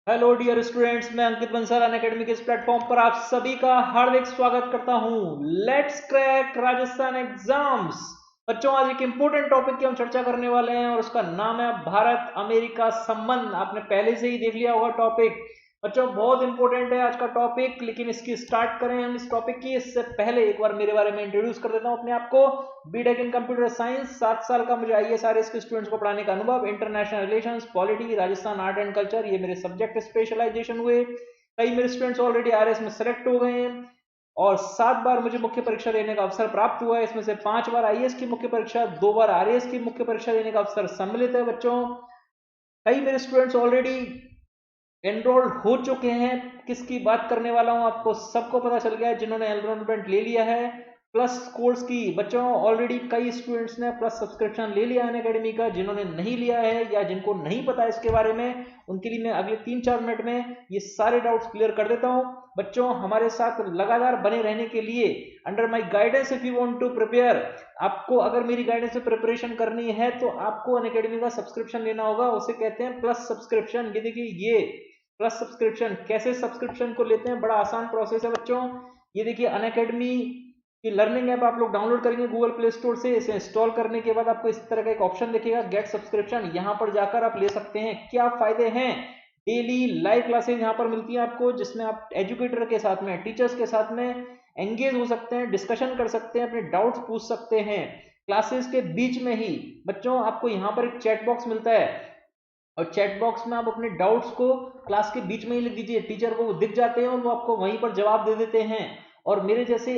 Hello dear students, मैं अंकित Bansal Unacademy के इस प्लेटफॉर्म पर आप सभी का हार्दिक स्वागत करता हूं। Let's crack Rajasthan exams. बच्चों, आज एक इंपॉर्टेंट टॉपिक की हम चर्चा करने वाले हैं और उसका नाम है भारत अमेरिका संबंध। आपने पहले से ही देख लिया होगा टॉपिक। बच्चों, बहुत इंपॉर्टेंट है आज का टॉपिक, लेकिन इसकी स्टार्ट करें हम इस टॉपिक की इससे पहले एक बार मेरे बारे में इंट्रोड्यूस कर देता हूं अपने आप को। बीटेक इन कंप्यूटर साइंस, 7 साल का मुझे IAS के स्टूडेंट्स को पढ़ाने का अनुभव, international relations, polity, Rajasthan art and culture, ये मेरे सब्जेक्ट स्पेशलाइजेशन हुए। कई मेरे स्टूडेंट्स ऑलरेडी RS में सेलेक्ट हो गए हैं और 7 बार मुझे मुख्य परीक्षा देने का अवसर प्राप्त हुआ है। इसमें से 5 बार IAS की मुख्य परीक्षा, 2 बार RAS की मुख्य परीक्षा देने का अवसर सम्मिलित है। बच्चों, कई मेरे स्टूडेंट्स ऑलरेडी एनरोल्ड हो चुके हैं। किसकी बात करने वाला हूं आपको सबको पता चल गया है जिन्होंने एनरोलमेंट ले लिया है प्लस कोर्स की। बच्चों, ऑलरेडी कई स्टूडेंट्स ने प्लस सब्सक्रिप्शन ले लिया है अनअकैडमी का। जिन्होंने नहीं लिया है या जिनको नहीं पता इसके बारे में, उनके लिए मैं अगले 3-4 मिनट में ये सारे डाउट्स क्लियर कर देता हूं। बच्चों, हमारे साथ लगातार बने रहने के लिए, under my guidance if you want to prepare, आपको अगर मेरी गाइडेंस से प्रिपरेशन करनी है तो आपको अनअकैडमी का सब्सक्रिप्शन लेना होगा। उसे कहते हैं प्लस सब्सक्रिप्शन। ये देखिए, ये प्लस सब्सक्रिप्शन। कैसे सब्सक्रिप्शन को लेते हैं? बड़ा आसान प्रोसेस है बच्चों। ये देखिए, अनअकैडमी की लर्निंग ऐप आप लोग डाउनलोड करेंगे गूगल प्ले स्टोर से। इसे इंस्टॉल करने के बाद आपको इस तरह का एक ऑप्शन दिखेगा, गेट सब्सक्रिप्शन। यहाँ पर जाकर आप ले सकते हैं। क्या फायदे हैं? डेली लाइव क्लासेज यहाँ पर मिलती हैं आपको, जिसमें आप एजुकेटर के साथ में, टीचर्स के साथ में एंगेज हो सकते हैं, डिस्कशन कर सकते हैं, अपने डाउट्स पूछ सकते हैं। क्लासेस के बीच में ही बच्चों आपको यहाँ पर एक चैट बॉक्स मिलता है और चैट बॉक्स में आप अपने डाउट्स को क्लास के बीच में ही लिख दीजिए। टीचर को वो दिख जाते हैं और वो आपको वहीं पर जवाब दे देते हैं। और मेरे जैसे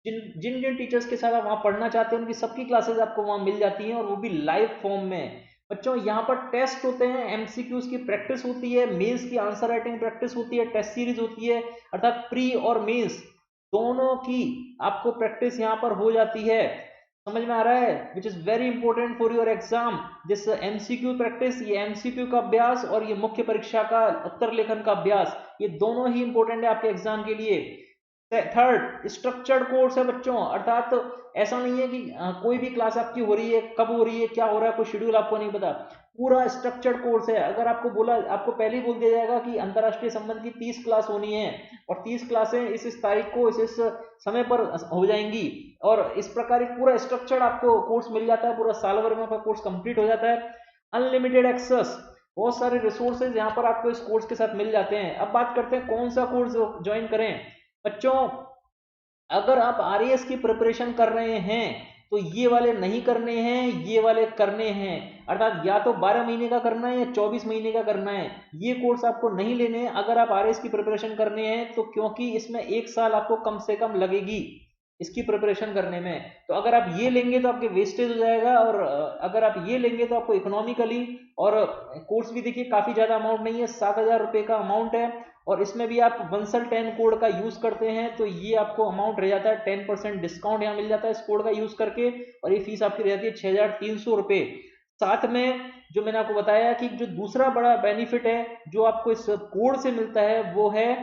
जिन जिन जिन टीचर्स के साथ आप वहाँ पढ़ना चाहते हैं, उनकी सबकी क्लासेस आपको वहाँ मिल जाती हैं और वो भी लाइव फॉर्म में। बच्चों, यहाँ पर टेस्ट होते हैं, MCQs की प्रैक्टिस होती है, मेंस की आंसर राइटिंग प्रैक्टिस होती है, टेस्ट सीरीज होती है, अर्थात प्री और मेंस दोनों की आपको प्रैक्टिस यहाँ पर हो जाती है। समझ में आ रहा है? Which is very important for your exam. This MCQ practice, ये MCQ का अभ्यास और ये मुख्य परीक्षा का उत्तर लेखन का अभ्यास, ये दोनों ही इंपॉर्टेंट है आपके एग्जाम के लिए। थर्ड, स्ट्रक्चर्ड कोर्स है बच्चों, अर्थात ऐसा नहीं है कि कोई भी क्लास आपकी हो रही है, कब हो रही है, क्या हो रहा है, कोई शेड्यूल आपको नहीं पता। पूरा स्ट्रक्चर्ड कोर्स है। अगर आपको बोला, आपको पहले ही बोल दिया जाएगा कि अंतरराष्ट्रीय संबंध की 30 क्लास होनी है और 30 क्लासें इस तारीख को इस समय पर हो जाएंगी, और इस प्रकार एक पूरा स्ट्रक्चर्ड आपको कोर्स मिल जाता है। पूरा साल भर में आपका कोर्स कंप्लीट हो जाता है। अनलिमिटेड एक्सेस, बहुत सारे रिसोर्सेज यहाँ पर आपको इस कोर्स के साथ मिल जाते हैं। अब बात करते हैं कौन सा कोर्स ज्वाइन करें। बच्चों, अगर आप RAS की प्रिपरेशन कर रहे हैं तो ये वाले नहीं करने हैं, ये वाले करने हैं। अर्थात या तो 12 महीने का करना है या 24 महीने का करना है। ये कोर्स आपको नहीं लेने हैं अगर आप RAS की प्रिपरेशन करने हैं तो, क्योंकि इसमें 1 साल आपको कम से कम लगेगी इसकी प्रिपरेशन करने में। तो अगर आप ये लेंगे तो आपके वेस्टेज हो जाएगा, और अगर आप ये लेंगे तो आपको इकोनॉमिकली, और कोर्स भी देखिए काफी ज्यादा अमाउंट नहीं है, 7,000 रुपए का अमाउंट है। और इसमें भी आप बंसल 10 कोड का यूज करते हैं तो ये आपको अमाउंट रह जाता है 10% डिस्काउंट यहाँ मिल जाता है इस कोड का यूज करके, और ये फीस आपकी रह जाती है 6,300 रुपए। साथ में जो मैंने आपको बताया कि जो दूसरा बड़ा बेनिफिट है जो आपको इस कोड से मिलता है वो है,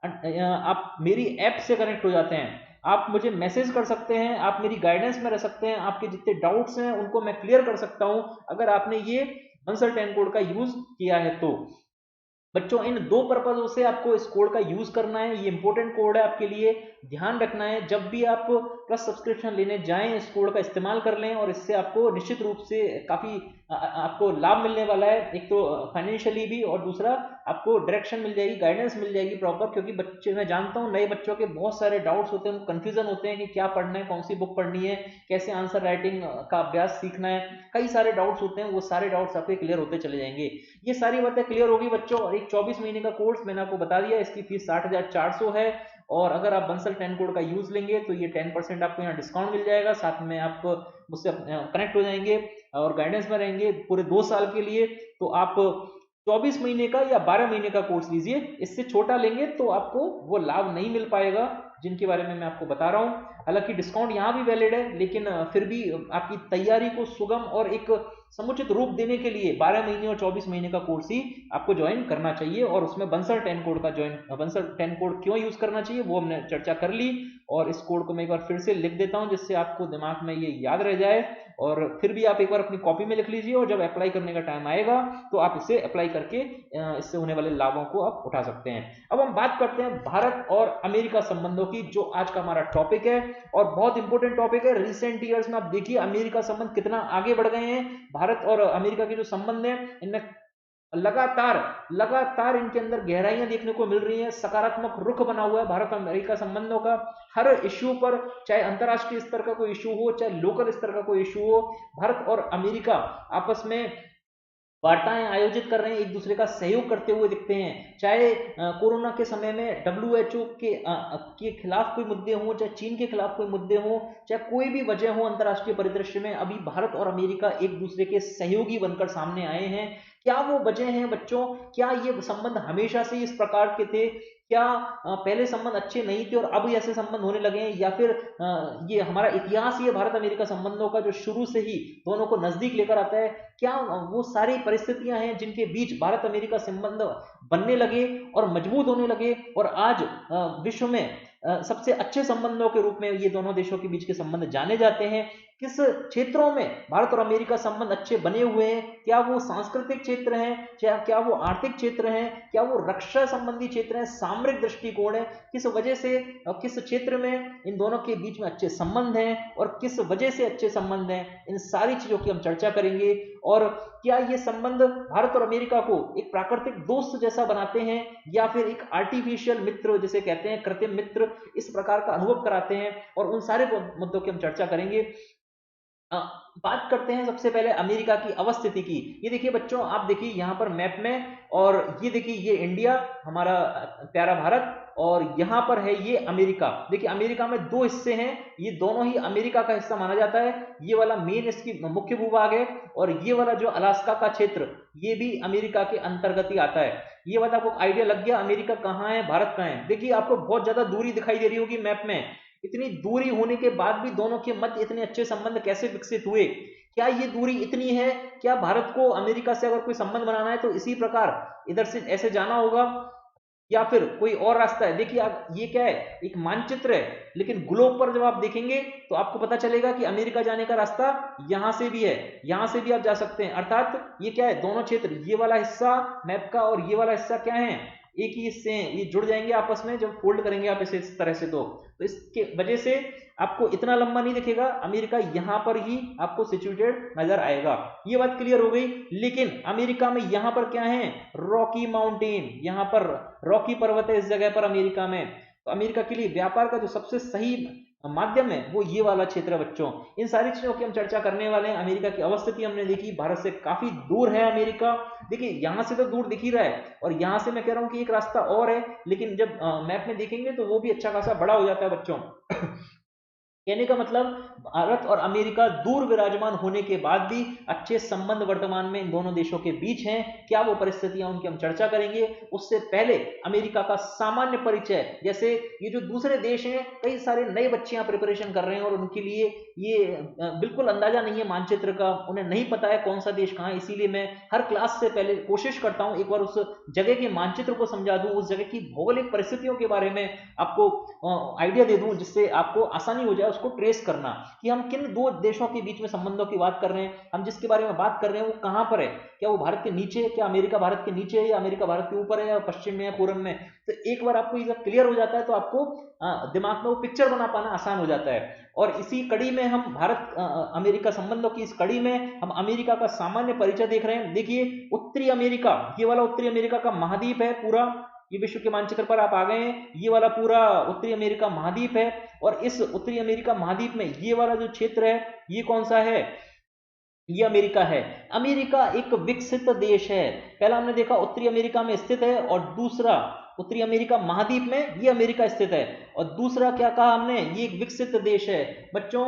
आप मेरी ऐप से कनेक्ट हो जाते हैं। आप मुझे मैसेज कर सकते हैं, आप मेरी गाइडेंस में रह सकते हैं, आपके जितने डाउट्स हैं उनको मैं क्लियर कर सकता हूं अगर आपने ये बंसल 10 कोड का यूज किया है तो। बच्चों, इन दो पर्पजों से आपको इस कोड का यूज करना है। ये इंपॉर्टेंट कोड है आपके लिए, ध्यान रखना है। जब भी आप प्लस सब्सक्रिप्शन लेने जाएं, इस कोड का इस्तेमाल कर लें और इससे आपको निश्चित रूप से काफी आपको लाभ मिलने वाला है। एक तो फाइनेंशियली भी, और दूसरा आपको डायरेक्शन मिल जाएगी, गाइडेंस मिल जाएगी प्रॉपर। क्योंकि बच्चे, मैं जानता हूँ नए बच्चों के बहुत सारे डाउट्स होते हैं, कंफ्यूजन होते हैं कि क्या पढ़ना है, कौन सी बुक पढ़नी है, कैसे आंसर राइटिंग का अभ्यास सीखना है। कई सारे डाउट्स होते हैं, वो सारे डाउट्स आपके क्लियर होते चले जाएंगे। ये सारी बातें क्लियर होगी बच्चों। और एक 24 महीने का कोर्स मैंने आपको बता दिया, इसकी फीस 60,400 है। और अगर आप बंसल 10 कोड का यूज लेंगे तो ये 10% आपको यहाँ डिस्काउंट मिल जाएगा। साथ में आप मुझसे कनेक्ट हो जाएंगे और गाइडेंस में रहेंगे पूरे 2 साल के लिए। तो आप 24 महीने का या 12 महीने का कोर्स लीजिए। इससे छोटा लेंगे तो आपको वो लाभ नहीं मिल पाएगा जिनके बारे में मैं आपको बता रहा हूँ। हालांकि डिस्काउंट यहाँ भी वैलिड है, लेकिन फिर भी आपकी तैयारी को सुगम और एक समुचित रूप देने के लिए 12 महीने और 24 महीने का कोर्स ही आपको ज्वाइन करना चाहिए। और उसमें बंसल 10 कोड का बंसल 10 कोड क्यों यूज करना चाहिए वो हमने चर्चा कर ली, और इस कोड को मैं एक बार फिर से लिख देता हूं जिससे आपको दिमाग में ये याद रह जाए, और फिर भी आप एक बार अपनी कॉपी में लिख लीजिए, और जब अप्लाई करने का टाइम आएगा तो आप इसे अप्लाई करके इससे होने वाले लाभों को आप उठा सकते हैं। अब हम बात करते हैं भारत और अमेरिका संबंधों की, जो आज का हमारा टॉपिक है और बहुत इंपॉर्टेंट टॉपिक है। रिसेंट ईयर्स में आप देखिए अमेरिका संबंध कितना आगे बढ़ गए हैं। भारत और अमेरिका के जो संबंध है इनमें लगातार लगातार इनके अंदर गहराइयां देखने को मिल रही हैं, सकारात्मक रुख बना हुआ है भारत अमेरिका संबंधों का। हर इश्यू पर, चाहे अंतरराष्ट्रीय स्तर का कोई इश्यू हो चाहे लोकल स्तर का कोई इश्यू हो, भारत और अमेरिका आपस में वार्ताएं आयोजित कर रहे हैं, एक दूसरे का सहयोग करते हुए दिखते हैं। चाहे कोरोना के समय में WHO के खिलाफ कोई मुद्दे हों, चाहे चीन के खिलाफ कोई मुद्दे हों, चाहे कोई भी वजह हो अंतरराष्ट्रीय परिदृश्य में, अभी भारत और अमेरिका एक दूसरे के सहयोगी बनकर सामने आए हैं। क्या वो वजह हैं बच्चों? क्या ये संबंध हमेशा से इस प्रकार के थे? क्या पहले संबंध अच्छे नहीं थे और अब ऐसे संबंध होने लगे हैं, या फिर ये हमारा इतिहास ये भारत अमेरिका संबंधों का जो शुरू से ही दोनों को नजदीक लेकर आता है? क्या वो सारी परिस्थितियां हैं जिनके बीच भारत अमेरिका संबंध बनने लगे और मजबूत होने लगे, और आज विश्व में सबसे अच्छे संबंधों के रूप में ये दोनों देशों के बीच के संबंध जाने जाते हैं? किस क्षेत्रों में भारत और अमेरिका संबंध अच्छे बने हुए हैं? क्या वो सांस्कृतिक क्षेत्र हैं, क्या वो आर्थिक क्षेत्र हैं, क्या वो रक्षा संबंधी क्षेत्र हैं, सामरिक दृष्टिकोण है? किस वजह से किस क्षेत्र में इन दोनों के बीच में अच्छे संबंध हैं और किस वजह से अच्छे संबंध हैं, इन सारी चीजों की हम चर्चा करेंगे। और क्या ये संबंध भारत और अमेरिका को एक प्राकृतिक दोस्त जैसा बनाते हैं, या फिर एक आर्टिफिशियल मित्र जिसे कहते हैं, कृत्रिम मित्र, इस प्रकार का अनुभव कराते हैं? और उन सारे मुद्दों की हम चर्चा करेंगे। बात करते हैं सबसे पहले अमेरिका की अवस्थिति की। ये देखिए बच्चों, आप देखिए यहाँ पर मैप में, और ये देखिए ये इंडिया हमारा प्यारा भारत, और यहाँ पर है ये अमेरिका। देखिए अमेरिका में दो हिस्से हैं, ये दोनों ही अमेरिका का हिस्सा माना जाता है। ये वाला मेन इसकी मुख्य भूभाग है, और ये वाला जो अलास्का का क्षेत्र ये भी अमेरिका के अंतर्गत ही आता है। ये बात आपको आइडिया लग गया अमेरिका कहाँ है, भारत कहाँ है। देखिए आपको बहुत ज्यादा दूरी दिखाई दे रही होगी मैप में। इतनी दूरी होने के बाद भी दोनों के मध्य इतने अच्छे संबंध कैसे विकसित हुए? क्या ये दूरी इतनी है? क्या भारत को अमेरिका से अगर कोई संबंध बनाना है तो इसी प्रकार इधर से ऐसे जाना होगा, या फिर कोई और रास्ता है? देखिए आप, ये क्या है, एक मानचित्र है, लेकिन ग्लोब पर जब आप देखेंगे तो आपको पता चलेगा कि अमेरिका जाने का रास्ता यहां से भी है, यहां से भी आप जा सकते हैं। अर्थात ये क्या है, दोनों क्षेत्र, ये वाला हिस्सा मैप का और ये वाला हिस्सा क्या है, एक ही हिस्से हैं, ये जुड़ जाएंगे आपस में जब फोल्ड करेंगे आप इसे इस तरह से। तो इसके वजह से आपको इतना लंबा नहीं दिखेगा, अमेरिका यहां पर ही आपको सिचुएटेड नजर आएगा। ये बात क्लियर हो गई। लेकिन अमेरिका में यहां पर क्या है, रॉकी माउंटेन, यहां पर रॉकी पर्वत है इस जगह पर अमेरिका में। तो अमेरिका के लिए व्यापार का जो सबसे सही माध्यम है वो ये वाला क्षेत्र है बच्चों। इन सारी चीजों की हम चर्चा करने वाले हैं। अमेरिका की अवस्थिति हमने देखी, भारत से काफी दूर है अमेरिका। देखिए यहां से तो दूर दिख ही रहा है, और यहां से मैं कह रहा हूं कि एक रास्ता और है, लेकिन जब मैप में देखेंगे तो वो भी अच्छा खासा बड़ा हो जाता है बच्चों। कहने का मतलब भारत और अमेरिका दूर विराजमान होने के बाद भी अच्छे संबंध वर्तमान में इन दोनों देशों के बीच हैं। क्या वो परिस्थितियां, उनकी हम चर्चा करेंगे। उससे पहले अमेरिका का सामान्य परिचय, जैसे ये जो दूसरे देश हैं, कई सारे नए बच्चे यहाँ प्रिपरेशन कर रहे हैं और उनके लिए ये बिल्कुल अंदाजा नहीं है मानचित्र का, उन्हें नहीं पता है कौन सा देश कहाँ है। इसीलिए मैं हर क्लास से पहले कोशिश करता हूँ एक बार उस जगह के मानचित्र को समझा दूं, उस जगह की भौगोलिक परिस्थितियों के बारे में आपको आइडिया दे दूं, जिससे आपको आसानी हो जाए उसको ट्रेस करना कि हम किन दो देशों के बीच में संबंधों की बात कर रहे हैं। हम जिसके बारे में बात कर रहे हैं वो कहां पर है, क्या वो भारत के नीचे है, क्या अमेरिका भारत के नीचे है, या अमेरिका भारत के ऊपर है, या पश्चिम में, या पूर्व में। तो एक बार आपको ये क्लियर हो जाता है तो आपको दिमाग में वो पिक्चर बना पाना आसान हो जाता है। और इसी कड़ी में हम भारत अमेरिका संबंधों की इस कड़ी में हम अमेरिका का सामान्य परिचय देख रहे हैं। देखिए उत्तरी अमेरिका, ये वाला उत्तरी अमेरिका का महाद्वीप है पूरा, ये विश्व के मानचित्र पर आप आ गए हैं। ये वाला पूरा उत्तरी अमेरिका महाद्वीप है, और इस उत्तरी अमेरिका महाद्वीप में ये वाला जो क्षेत्र है ये कौन सा है, ये अमेरिका है। अमेरिका एक विकसित देश है। पहला हमने देखा उत्तरी अमेरिका में स्थित है, और दूसरा उत्तरी अमेरिका महाद्वीप में ये अमेरिका स्थित है, और दूसरा क्या कहा हमने, ये एक विकसित देश है बच्चों।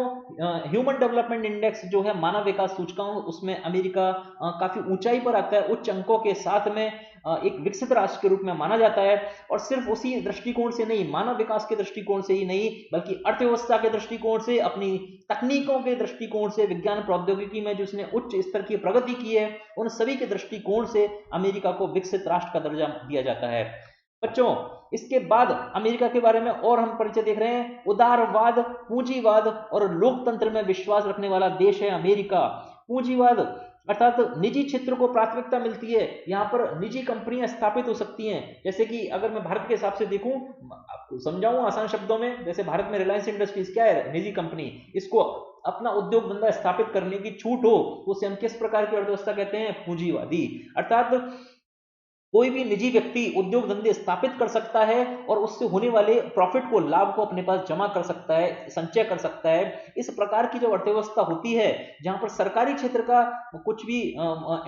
ह्यूमन डेवलपमेंट इंडेक्स जो है मानव विकास सूचकांक, उसमें अमेरिका काफी ऊंचाई पर आता है, उच्च अंकों के साथ में। एक विकसित राष्ट्र के रूप में माना जाता है। और सिर्फ उसी दृष्टिकोण से नहीं, मानव विकास के दृष्टिकोण से ही नहीं, बल्कि अर्थव्यवस्था के दृष्टिकोण से, अपनी तकनीकों के दृष्टिकोण से, विज्ञान प्रौद्योगिकी में जो उसने उच्च स्तर की प्रगति की है, उन सभी के दृष्टिकोण से अमेरिका को विकसित राष्ट्र का दर्जा दिया जाता है। बच्चों, इसके बाद अमेरिका के बारे में और हम परिचय देख रहे हैं। उदारवाद, पूंजीवाद और लोकतंत्र में विश्वास रखने वाला देश है अमेरिका। पूंजीवाद अर्थात निजी क्षेत्र को प्राथमिकता मिलती है, यहाँ पर निजी कंपनियां स्थापित हो सकती हैं। जैसे कि अगर मैं भारत के हिसाब से देखूं, आपको समझाऊं आसान शब्दों में, जैसे भारत में रिलायंस इंडस्ट्रीज क्या है, निजी कंपनी, इसको अपना उद्योग धंधा स्थापित करने की छूट हो तो उसे हम किस प्रकार की अर्थव्यवस्था कहते हैं? पूंजीवादी। अर्थात कोई भी निजी व्यक्ति उद्योग धंधे स्थापित कर सकता है और उससे होने वाले प्रॉफिट को, लाभ को अपने पास जमा कर सकता है, संचय कर सकता है। इस प्रकार की जो अर्थव्यवस्था होती है, जहां पर सरकारी क्षेत्र का कुछ भी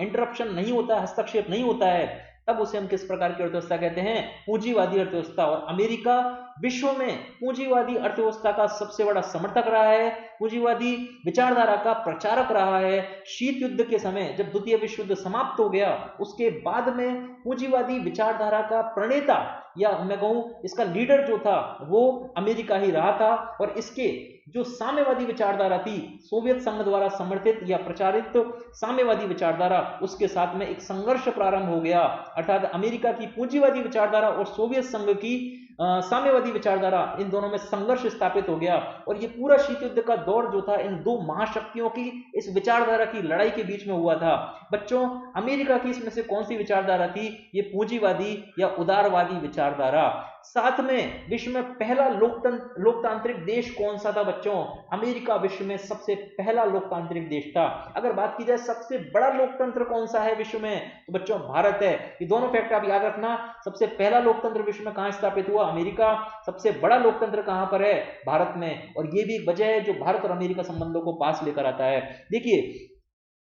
इंटरप्शन नहीं होता, हस्तक्षेप नहीं होता है, तब उसे हम किस प्रकार की अर्थव्यवस्था कहते हैं? पूंजीवादी अर्थव्यवस्था। और अमेरिका विश्व में पूंजीवादी अर्थव्यवस्था का सबसे बड़ा समर्थक रहा है, पूंजीवादी विचारधारा का प्रचारक रहा है। शीत युद्ध के समय जब द्वितीय विश्व युद्ध समाप्त हो गया, उसके बाद में पूंजीवादी विचारधारा का प्रणेता, या मैं कहूं इसका लीडर जो था, वो अमेरिका ही रहा था। और इसके जो साम्यवादी विचारधारा थी, सोवियत संघ द्वारा समर्थित या प्रचारित साम्यवादी विचारधारा, उसके साथ में एक संघर्ष प्रारंभ हो गया। अर्थात अमेरिका की पूंजीवादी विचारधारा और सोवियत संघ की साम्यवादी विचारधारा, इन दोनों में संघर्ष स्थापित हो गया। और ये पूरा शीत युद्ध का दौर जो था, इन दो महाशक्तियों की इस विचारधारा की लड़ाई के बीच में हुआ था। बच्चों, अमेरिका की इसमें से कौन सी विचारधारा थी? ये पूंजीवादी या उदारवादी विचारधारा। साथ में विश्व में पहला लोकतांत्रिक देश कौन सा था? बच्चों, अमेरिका विश्व में सबसे पहला लोकतांत्रिक देश था। अगर बात की जाए सबसे बड़ा लोकतंत्र कौन सा है विश्व में, तो बच्चों भारत है। ये दोनों फैक्ट आप याद रखना। सबसे पहला लोकतंत्र विश्व में कहां स्थापित हुआ? अमेरिका। सबसे बड़ा लोकतंत्र कहां पर है? भारत में। और ये भी एक वजह है जो भारत और अमेरिका संबंधों को पास लेकर आता है। देखिए,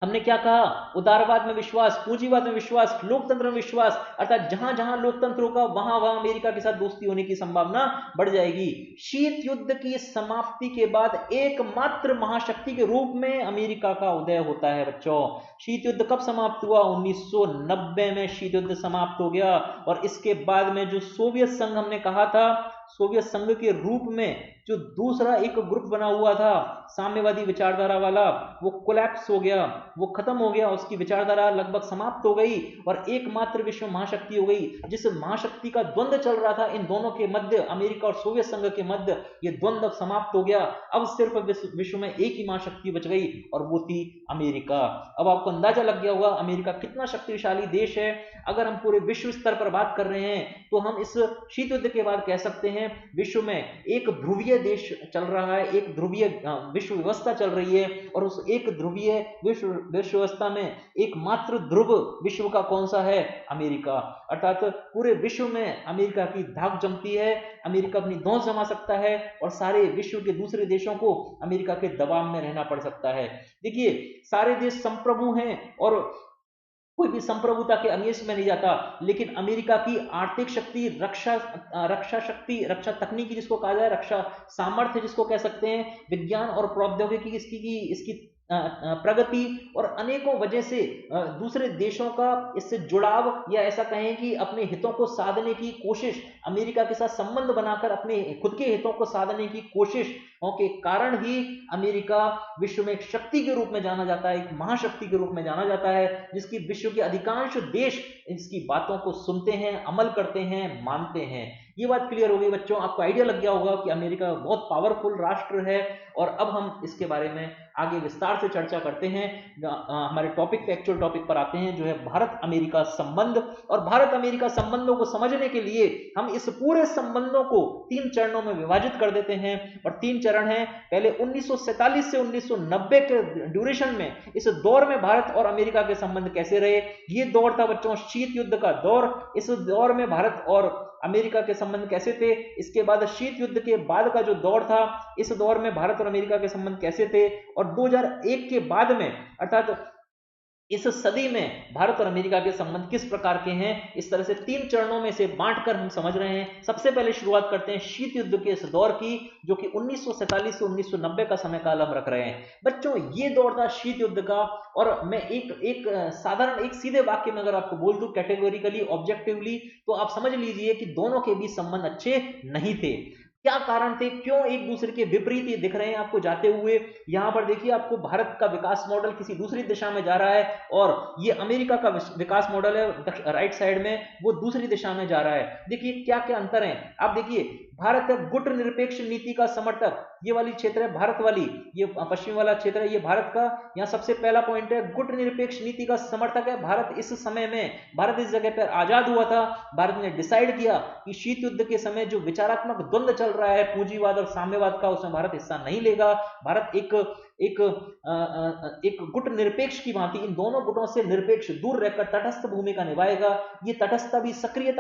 हमने क्या कहा? उदारवाद में विश्वास, पूंजीवाद में विश्वास, लोकतंत्र में विश्वास। अर्थात जहां जहां लोकतंत्र होगा, वहां वहां अमेरिका के साथ दोस्ती होने की संभावना बढ़ जाएगी। शीत युद्ध की समाप्ति के बाद एकमात्र महाशक्ति के रूप में अमेरिका का उदय होता है। बच्चों, शीत युद्ध कब समाप्त हुआ? 1990 में शीत युद्ध समाप्त हो गया। और इसके बाद में जो सोवियत संघ हमने कहा था, सोवियत संघ के रूप में जो दूसरा एक ग्रुप बना हुआ था साम्यवादी विचारधारा वाला, वो कोलैप्स हो गया, वो खत्म हो गया, उसकी विचारधारा लगभग समाप्त हो गई और एकमात्र विश्व महाशक्ति हो गई। जिस महाशक्ति का द्वंद्व चल रहा था इन दोनों के मध्य, अमेरिका और सोवियत संघ के मध्य, ये द्वंद्व समाप्त हो गया। अब सिर्फ विश्व में एक ही महाशक्ति बच गई और वो थी अमेरिका। अब आपको अंदाजा लग गया होगा अमेरिका कितना शक्तिशाली देश है। अगर हम पूरे विश्व स्तर पर बात कर रहे हैं तो हम इस शीत युद्ध के बाद कह सकते हैं विश्व में एक ध्रुवीय देश चल रहा है, एक ध्रुवीय विश्व व्यवस्था चल रही है। और उस एक ध्रुवीय विश्व व्यवस्था में एकमात्र ध्रुव विश्व का कौन सा है? अमेरिका। अर्थात पूरे विश्व में अमेरिका की धाक जमती है, अमेरिका अपनी धौंस जमा सकता है और सारे विश्व के दूसरे देशों को अमेरिका के दबाव में रहना पड़ सकता है। देखिए, सारे देश संप्रभु हैं और कोई भी संप्रभुता के अंगेज में नहीं जाता, लेकिन अमेरिका की आर्थिक शक्ति, रक्षा शक्ति, रक्षा तकनीकी जिसको कहा जाए, रक्षा सामर्थ्य जिसको कह सकते हैं, विज्ञान और प्रौद्योगिकी इसकी प्रगति और अनेकों वजह से दूसरे देशों का इससे जुड़ाव, या ऐसा कहें कि अपने हितों को साधने की कोशिश, अमेरिका के साथ संबंध बनाकर अपने खुद के हितों को साधने की कोशिश के कारण ही अमेरिका विश्व में एक शक्ति के रूप में जाना जाता है, एक महाशक्ति के रूप में जाना जाता है, जिसकी विश्व के अधिकांश देश इसकी बातों को सुनते हैं, अमल करते हैं, मानते हैं। ये बात क्लियर हो गई बच्चों, आपको आइडिया लग गया होगा कि अमेरिका बहुत पावरफुल राष्ट्र है। और अब हम इसके बारे में आगे विस्तार से चर्चा करते हैं। हमारे टॉपिक पे, एक्चुअल टॉपिक पर आते हैं, जो है भारत अमेरिका संबंध। और भारत अमेरिका संबंधों को समझने के लिए हम इस पूरे संबंधों को 3 चरणों में विभाजित कर देते हैं। और 3 चरण हैं। पहले 1947 से 1990 के ड्यूरेशन में, इस दौर में भारत और अमेरिका के संबंध कैसे रहे। ये दौर था बच्चों शीत युद्ध का दौर। इस दौर में भारत और अमेरिका के संबंध कैसे थे। इसके बाद शीत युद्ध के बाद का जो दौर था, इस दौर में भारत और अमेरिका के संबंध कैसे थे। और 2001 के बाद में, अर्थात इस सदी में भारत और अमेरिका के संबंध किस प्रकार के हैं, इस तरह से 3 चरणों में से बांटकर हम समझ रहे हैं। सबसे पहले शुरुआत करते हैं शीत युद्ध के इस दौर की, जो कि 1947 से 1990 का समय काल हम रख रहे हैं। बच्चों, ये दौर था शीत युद्ध का, और मैं एक साधारण एक सीधे वाक्य में अगर आपको बोल दूं, कैटेगोरिकली ऑब्जेक्टिवली, तो आप समझ लीजिए कि दोनों के बीच संबंध अच्छे नहीं थे। क्या कारण थे, क्यों एक दूसरे के विपरीत ये दिख रहे हैं आपको जाते हुए? यहां पर देखिए, आपको भारत का विकास मॉडल किसी दूसरी दिशा में जा रहा है, और ये अमेरिका का विकास मॉडल है राइट साइड में, वो दूसरी दिशा में जा रहा है। देखिए क्या क्या अंतर है, आप देखिए, भारत है गुट निरपेक्ष नीति का समर्थक, ये वाली क्षेत्र है भारत वाली, ये पश्चिम वाला क्षेत्र है ये भारत का। यहाँ सबसे पहला पॉइंट है, गुट निरपेक्ष नीति का समर्थक है भारत। इस समय में भारत इस जगह पर आजाद हुआ था, भारत ने डिसाइड किया कि शीत युद्ध के समय जो विचारात्मक द्वंद्व चल रहा है पूंजीवाद और साम्यवाद का, उसमें भारत हिस्सा नहीं लेगा। भारत एक गुट निरपेक्ष की भांति इन दोनों गुटों से निरपेक्ष दूर रहकर तटस्थ भूमिका निभाएगा। ये तटस्थता भी सक्रिय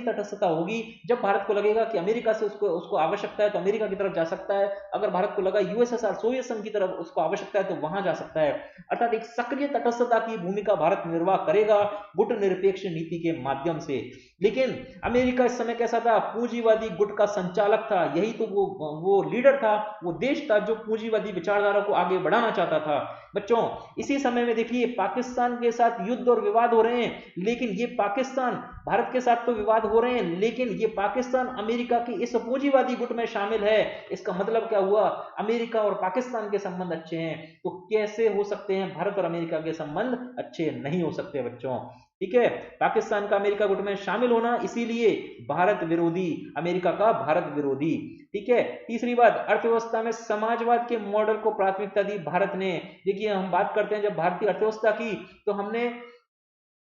तटस्थता होगी। जब भारत को लगेगा कि अमेरिका से उसको आवश्यकता है तो अमेरिका की तरफ जा सकता है, अगर भारत को लगा यूएसएसआर सोवियत संघ की तरफ उसको आवश्यकता है तो वहां जा सकता है। अर्थात एक सक्रिय तटस्थता की भूमिका भारत निर्वाह करेगा गुट निरपेक्ष नीति के माध्यम से। लेकिन अमेरिका इस समय कैसा था, पूंजीवादी गुट का संचालक था। यही तो वो लीडर था, वो देश था जो पूंजीवादी विचारधारा को आगे बढ़ाना चाहता था। बच्चों, इसी समय में देखिए पाकिस्तान के साथ युद्ध और विवाद हो रहे हैं, लेकिन ये पाकिस्तान भारत के साथ तो विवाद हो रहे हैं, लेकिन ये पाकिस्तान अमेरिका की इस पूंजीवादी गुट में शामिल है। इसका मतलब क्या हुआ, अमेरिका और पाकिस्तान के संबंध अच्छे हैं, तो कैसे हो सकते हैं भारत और अमेरिका के संबंध अच्छे? नहीं हो सकते बच्चों। ठीक है, पाकिस्तान का अमेरिका गुट में शामिल होना, इसीलिए भारत विरोधी, अमेरिका का भारत विरोधी। ठीक है, तीसरी बात, अर्थव्यवस्था में समाजवाद के मॉडल को प्राथमिकता दी भारत ने। देखिए, हम बात करते हैं जब भारतीय अर्थव्यवस्था की, तो हमने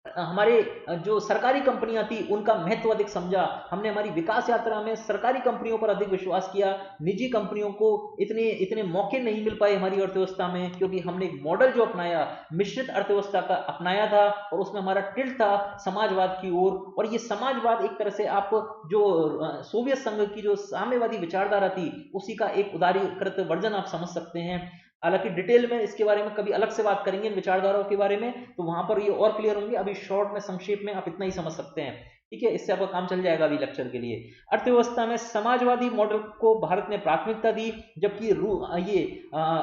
हमारे जो सरकारी कंपनियां थी उनका महत्व अधिक समझा। हमने हमारी विकास यात्रा में सरकारी कंपनियों पर अधिक विश्वास किया, निजी कंपनियों को इतने इतने मौके नहीं मिल पाए हमारी अर्थव्यवस्था में, क्योंकि हमने एक मॉडल जो अपनाया, मिश्रित अर्थव्यवस्था का अपनाया था, और उसमें हमारा टिल्ट था समाजवाद की ओर। और ये समाजवाद एक तरह से आप जो सोवियत संघ की जो साम्यवादी विचारधारा थी उसी का एक उदारीकृत वर्जन आप समझ सकते हैं। हालांकि डिटेल में इसके बारे में कभी अलग से बात करेंगे इन विचारधाराओं के बारे में, तो वहां पर ये और क्लियर होंगे। अभी शॉर्ट में संक्षेप में आप इतना ही समझ सकते हैं। ठीक है, इससे आपका काम चल जाएगा अभी लेक्चर के लिए। अर्थव्यवस्था में समाजवादी मॉडल को भारत ने प्राथमिकता दी, जबकि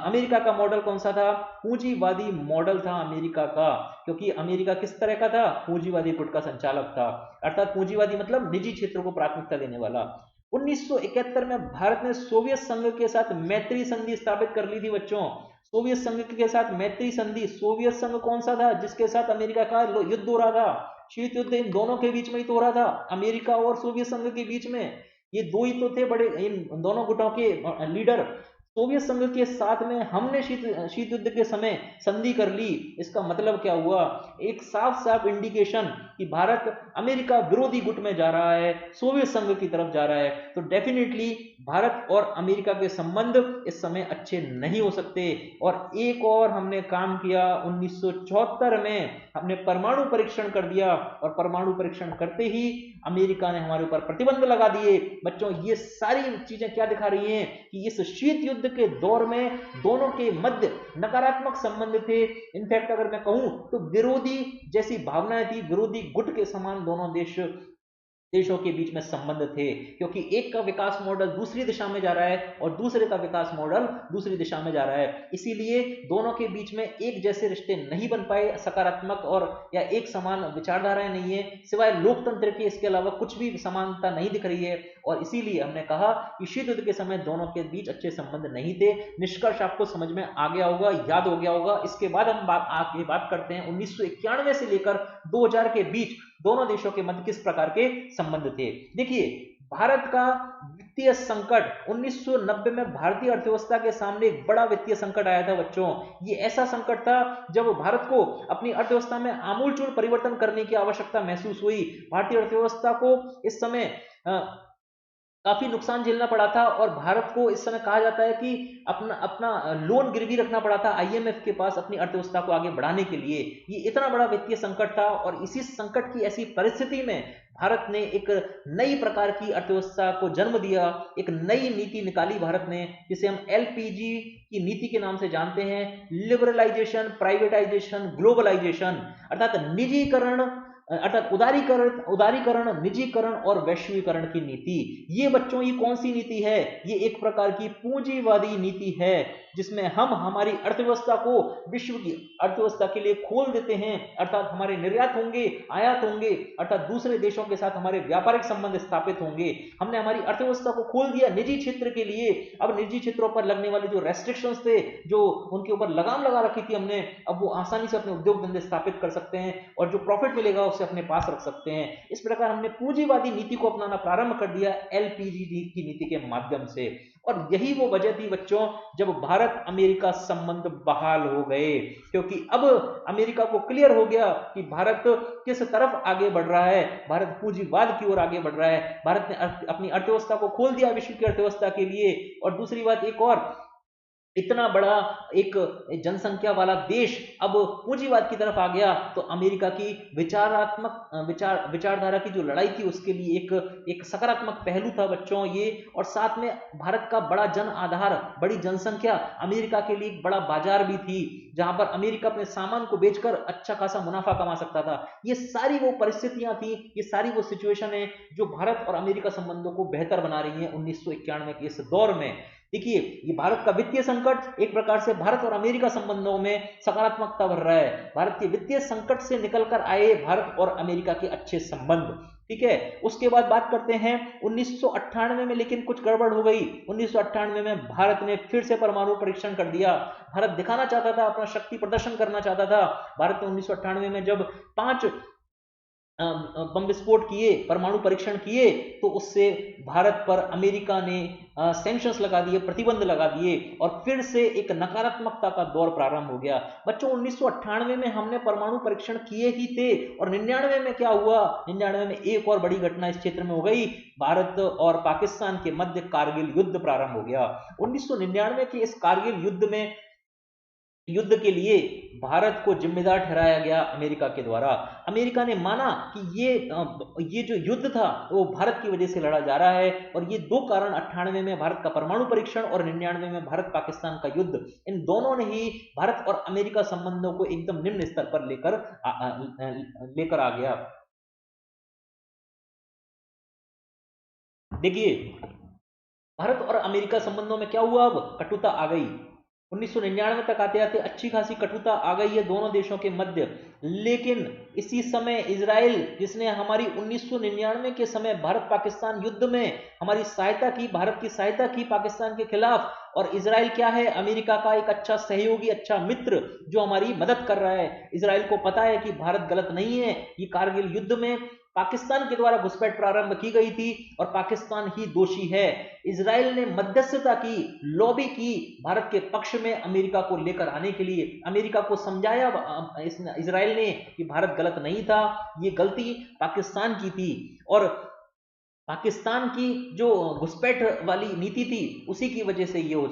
अमेरिका का मॉडल कौन सा था? पूंजीवादी मॉडल था अमेरिका का, क्योंकि अमेरिका किस तरह का था? पूंजीवादी गुट का संचालक था। अर्थात पूंजीवादी मतलब निजी क्षेत्र को प्राथमिकता देने वाला। 1971 में भारत ने सोवियत संघ के साथ मैत्री संधि स्थापित कर ली थी बच्चों। सोवियत संघ के साथ मैत्री संधि। सोवियत संघ कौन सा था? जिसके साथ अमेरिका का युद्ध हो रहा था, शीत युद्ध इन दोनों के बीच में ही तो हो रहा था, अमेरिका और सोवियत संघ के बीच में। ये दो ही तो थे बड़े, इन दोनों गुटों के लीडर। सोवियत संघ के साथ में हमने शीत युद्ध के समय संधि कर ली। इसका मतलब क्या हुआ? एक साफ साफ इंडिकेशन कि भारत अमेरिका विरोधी गुट में जा रहा है, सोवियत संघ की तरफ जा रहा है। तो डेफिनेटली भारत और अमेरिका के संबंध इस समय अच्छे नहीं हो सकते। और एक और हमने काम किया, 1974 में हमने परमाणु परीक्षण कर दिया, और परमाणु परीक्षण करते ही अमेरिका ने हमारे ऊपर प्रतिबंध लगा दिए। बच्चों, ये सारी चीजें क्या दिखा रही हैं कि इस शीत युद्ध के दौर में दोनों के मध्य नकारात्मक संबंध थे। इनफैक्ट अगर मैं कहूं तो विरोधी जैसी भावनाएं थी, विरोधी गुट के समान दोनों देशों के बीच में संबंध थे, क्योंकि एक का विकास मॉडल दूसरी दिशा में जा रहा है और दूसरे का विकास मॉडल दूसरी दिशा में जा रहा है। इसीलिए दोनों के बीच में एक जैसे रिश्ते नहीं बन पाए, सकारात्मक और या एक समान विचारधाराएं नहीं है, सिवाय लोकतंत्र के इसके अलावा कुछ भी समानता नहीं दिख रही है। और इसीलिए हमने कहा कि शीत युद्ध के समय दोनों के बीच अच्छे संबंध नहीं थे। निष्कर्ष आपको समझ में आ गया होगा, याद हो गया होगा। इसके बाद हम आगे बात करते हैं 1991 से लेकर 2000 के बीच दोनों देशों के मध्य किस प्रकार के संबंध थे। देखिए, भारत का वित्तीय संकट 1990 में भारतीय अर्थव्यवस्था के सामने एक बड़ा वित्तीय संकट आया था बच्चों। ये ऐसा संकट था जब भारत को अपनी अर्थव्यवस्था में आमूलचूल परिवर्तन करने की आवश्यकता महसूस हुई। भारतीय अर्थव्यवस्था को इस समय काफी नुकसान झेलना पड़ा था, और भारत को इस समय कहा जाता है कि अपना अपना लोन गिरवी रखना पड़ा था आईएमएफ के पास अपनी अर्थव्यवस्था को आगे बढ़ाने के लिए। ये इतना बड़ा वित्तीय संकट था, और इसी संकट की ऐसी परिस्थिति में भारत ने एक नई प्रकार की अर्थव्यवस्था को जन्म दिया, एक नई नीति निकाली भारत ने, जिसे हम एलपीजी की नीति के नाम से जानते हैं, लिबरलाइजेशन, प्राइवेटाइजेशन, ग्लोबलाइजेशन, अर्थात निजीकरण, अर्थात उदारीकरण, निजीकरण और वैश्वीकरण की नीति। ये बच्चों ये कौन सी नीति है? ये एक प्रकार की पूंजीवादी नीति है, जिसमें हम हमारी अर्थव्यवस्था को विश्व की अर्थव्यवस्था के लिए खोल देते हैं, अर्थात हमारे निर्यात होंगे, आयात होंगे, अर्थात दूसरे देशों के साथ हमारे व्यापारिक संबंध स्थापित होंगे। हमने हमारी अर्थव्यवस्था को खोल दिया निजी क्षेत्र के लिए। अब निजी क्षेत्रों पर लगने वाले जो रेस्ट्रिक्शंस थे, जो उनके ऊपर लगाम लगा रखी थी हमने, अब वो आसानी से अपने उद्योग धंधे स्थापित कर सकते हैं और जो प्रॉफिट मिलेगा उसे अपने पास रख सकते हैं। इस प्रकार हमने पूंजीवादी नीति को अपनाना प्रारंभ कर दिया एलपीजी की नीति के माध्यम से। और यही वो वजह थी बच्चों जब भारत अमेरिका संबंध बहाल हो गए, क्योंकि अब अमेरिका को क्लियर हो गया कि भारत किस तरफ आगे बढ़ रहा है। भारत पूंजीवाद की ओर आगे बढ़ रहा है। भारत ने अपनी अर्थव्यवस्था को खोल दिया विश्व की अर्थव्यवस्था के लिए। और दूसरी बात एक और, इतना बड़ा एक जनसंख्या वाला देश अब पूंजीवाद की तरफ आ गया, तो अमेरिका की विचारधारा की जो लड़ाई थी उसके लिए एक सकारात्मक पहलू था बच्चों ये। और साथ में भारत का बड़ा जन आधार, बड़ी जनसंख्या अमेरिका के लिए एक बड़ा बाजार भी थी, जहां पर अमेरिका अपने सामान को बेचकर अच्छा खासा मुनाफा कमा सकता था। ये सारी वो परिस्थितियां थी, ये सारी वो सिचुएशन है जो भारत और अमेरिका संबंधों को बेहतर बना रही है 1991 के इस दौर में। देखिए, ये भारत का वित्तीय संकट एक प्रकार से भारत और अमेरिका संबंधों में सकारात्मकता भर रहा है। भारत के वित्तीय संकट से निकलकर आए भारत और अमेरिका के अच्छे संबंध, ठीक है। उसके बाद बात करते हैं 1998 में, लेकिन कुछ गड़बड़ हो गई। 1998 में भारत ने फिर से परमाणु परीक्षण कर दिया। भारत दिखाना चाहता था, अपना शक्ति प्रदर्शन करना चाहता था। भारत ने 1998 में जब 5 बम विस्फोट किए, परमाणु परीक्षण किए, तो उससे भारत पर अमेरिका ने सैंक्शंस लगा दिए, प्रतिबंध लगा दिए, और फिर से एक नकारात्मकता का दौर प्रारंभ हो गया। बच्चों 1998 में हमने परमाणु परीक्षण किए ही थे, और 99 में क्या हुआ? 99 में एक और बड़ी घटना इस क्षेत्र में हो गई। भारत और पाकिस्तान के मध्य कारगिल युद्ध प्रारंभ हो गया। 1999 के इस कारगिल युद्ध के लिए भारत को जिम्मेदार ठहराया गया अमेरिका के द्वारा। अमेरिका ने माना कि ये जो युद्ध था वो भारत की वजह से लड़ा जा रहा है, और ये दो कारण, 98 में भारत का परमाणु परीक्षण और 99 में भारत पाकिस्तान का युद्ध, इन दोनों ने ही भारत और अमेरिका संबंधों को एकदम निम्न स्तर पर लेकर आ गया। देखिए, भारत और अमेरिका संबंधों में क्या हुआ? अब कटुता आ गई। 1999 तक आते आते अच्छी खासी कटुता आ गई है दोनों देशों के मध्य। लेकिन इसी समय इजराइल, जिसने हमारी 1999 के समय भारत पाकिस्तान युद्ध में हमारी सहायता की, भारत की सहायता की पाकिस्तान के खिलाफ, और इजराइल क्या है? अमेरिका का एक अच्छा सहयोगी, अच्छा मित्र जो हमारी मदद कर रहा है। इजराइल को पता है कि भारत गलत नहीं है। ये कारगिल युद्ध में पाकिस्तान के द्वारा घुसपैठ प्रारंभ की गई थी और पाकिस्तान ही दोषी है। इजराइल ने मध्यस्थता की, लॉबी की भारत के पक्ष में अमेरिका को लेकर आने के लिए। अमेरिका को समझाया इजराइल ने कि भारत गलत नहीं था, ये गलती पाकिस्तान की थी, और पाकिस्तान की जो घुसपैठ वाली नीति थी उसी की वजह से ये हो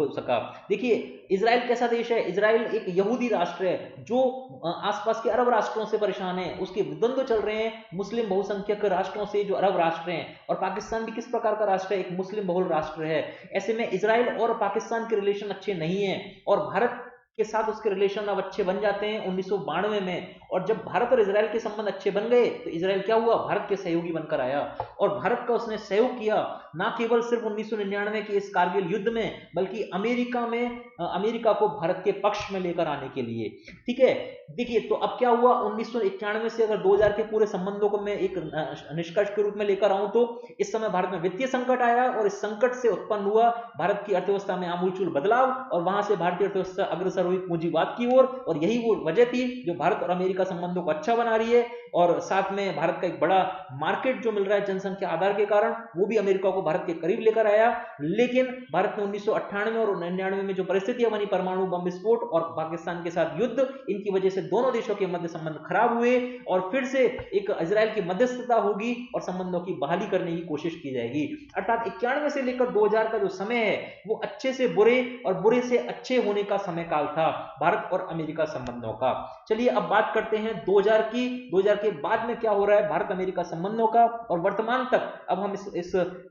सका। देखिए, इजराइल कैसा देश है? इजराइल एक यहूदी राष्ट्र है जो आसपास के अरब राष्ट्रों से परेशान है। उसके द्वंद्व चल रहे हैं मुस्लिम बहुसंख्यक राष्ट्रों से जो अरब राष्ट्र हैं, और पाकिस्तान भी किस प्रकार का राष्ट्र है? एक मुस्लिम बहुल राष्ट्र है। ऐसे में इजराइल और पाकिस्तान के रिलेशन अच्छे नहीं है, और भारत के साथ उसके रिलेशन अब अच्छे बन जाते हैं 1992 में। और जब भारत और इजराइल के संबंध अच्छे बन गए तो इजराइल क्या हुआ? भारत के सहयोगी बनकर आया, और भारत का उसने सहयोग किया, ना केवल सिर्फ 1999 के इस कारगिल युद्ध में, बल्कि अमेरिका को भारत के पक्ष में लेकर आने के लिए। ठीक है, देखिए, तो अब क्या हुआ 1991 से अगर 2000 के पूरे संबंधों को मैं एक निष्कर्ष के रूप में लेकर आऊं, तो इस समय भारत में वित्तीय संकट आया, और इस संकट से उत्पन्न हुआ भारत की अर्थव्यवस्था में आमूलचूल बदलाव, और वहां से भारतीय अर्थव्यवस्था अग्रसर हुई पूंजीवाद की ओर। और यही वो वजह थी जो भारत और अमेरिका संबंधों को अच्छा बना रही है, और साथ में भारत का एक बड़ा मार्केट जो मिल रहा है जनसंख्या आधार के कारण, वो भी अमेरिका को भारत के करीब लेकर आया। लेकिन भारत ने 1998 और 99 में जो परिस्थितियां बनी, परमाणु बम विस्फोट और पाकिस्तान के साथ युद्ध, इनकी वजह से दोनों देशों के मध्य संबंध खराब हुए, और फिर से एक इजराइल की मध्यस्थता होगी और संबंधों की बहाली करने की कोशिश की जाएगी। अर्थात 91 से लेकर 2000 का जो समय है वो अच्छे से बुरे और बुरे से अच्छे होने का समय काल था भारत और अमेरिका संबंधों का। चलिए अब बात करते हैं 2000 की। 2000 के बाद में क्या हो रहा है भारत अमेरिका संबंधों का, और वर्तमान तक अब हम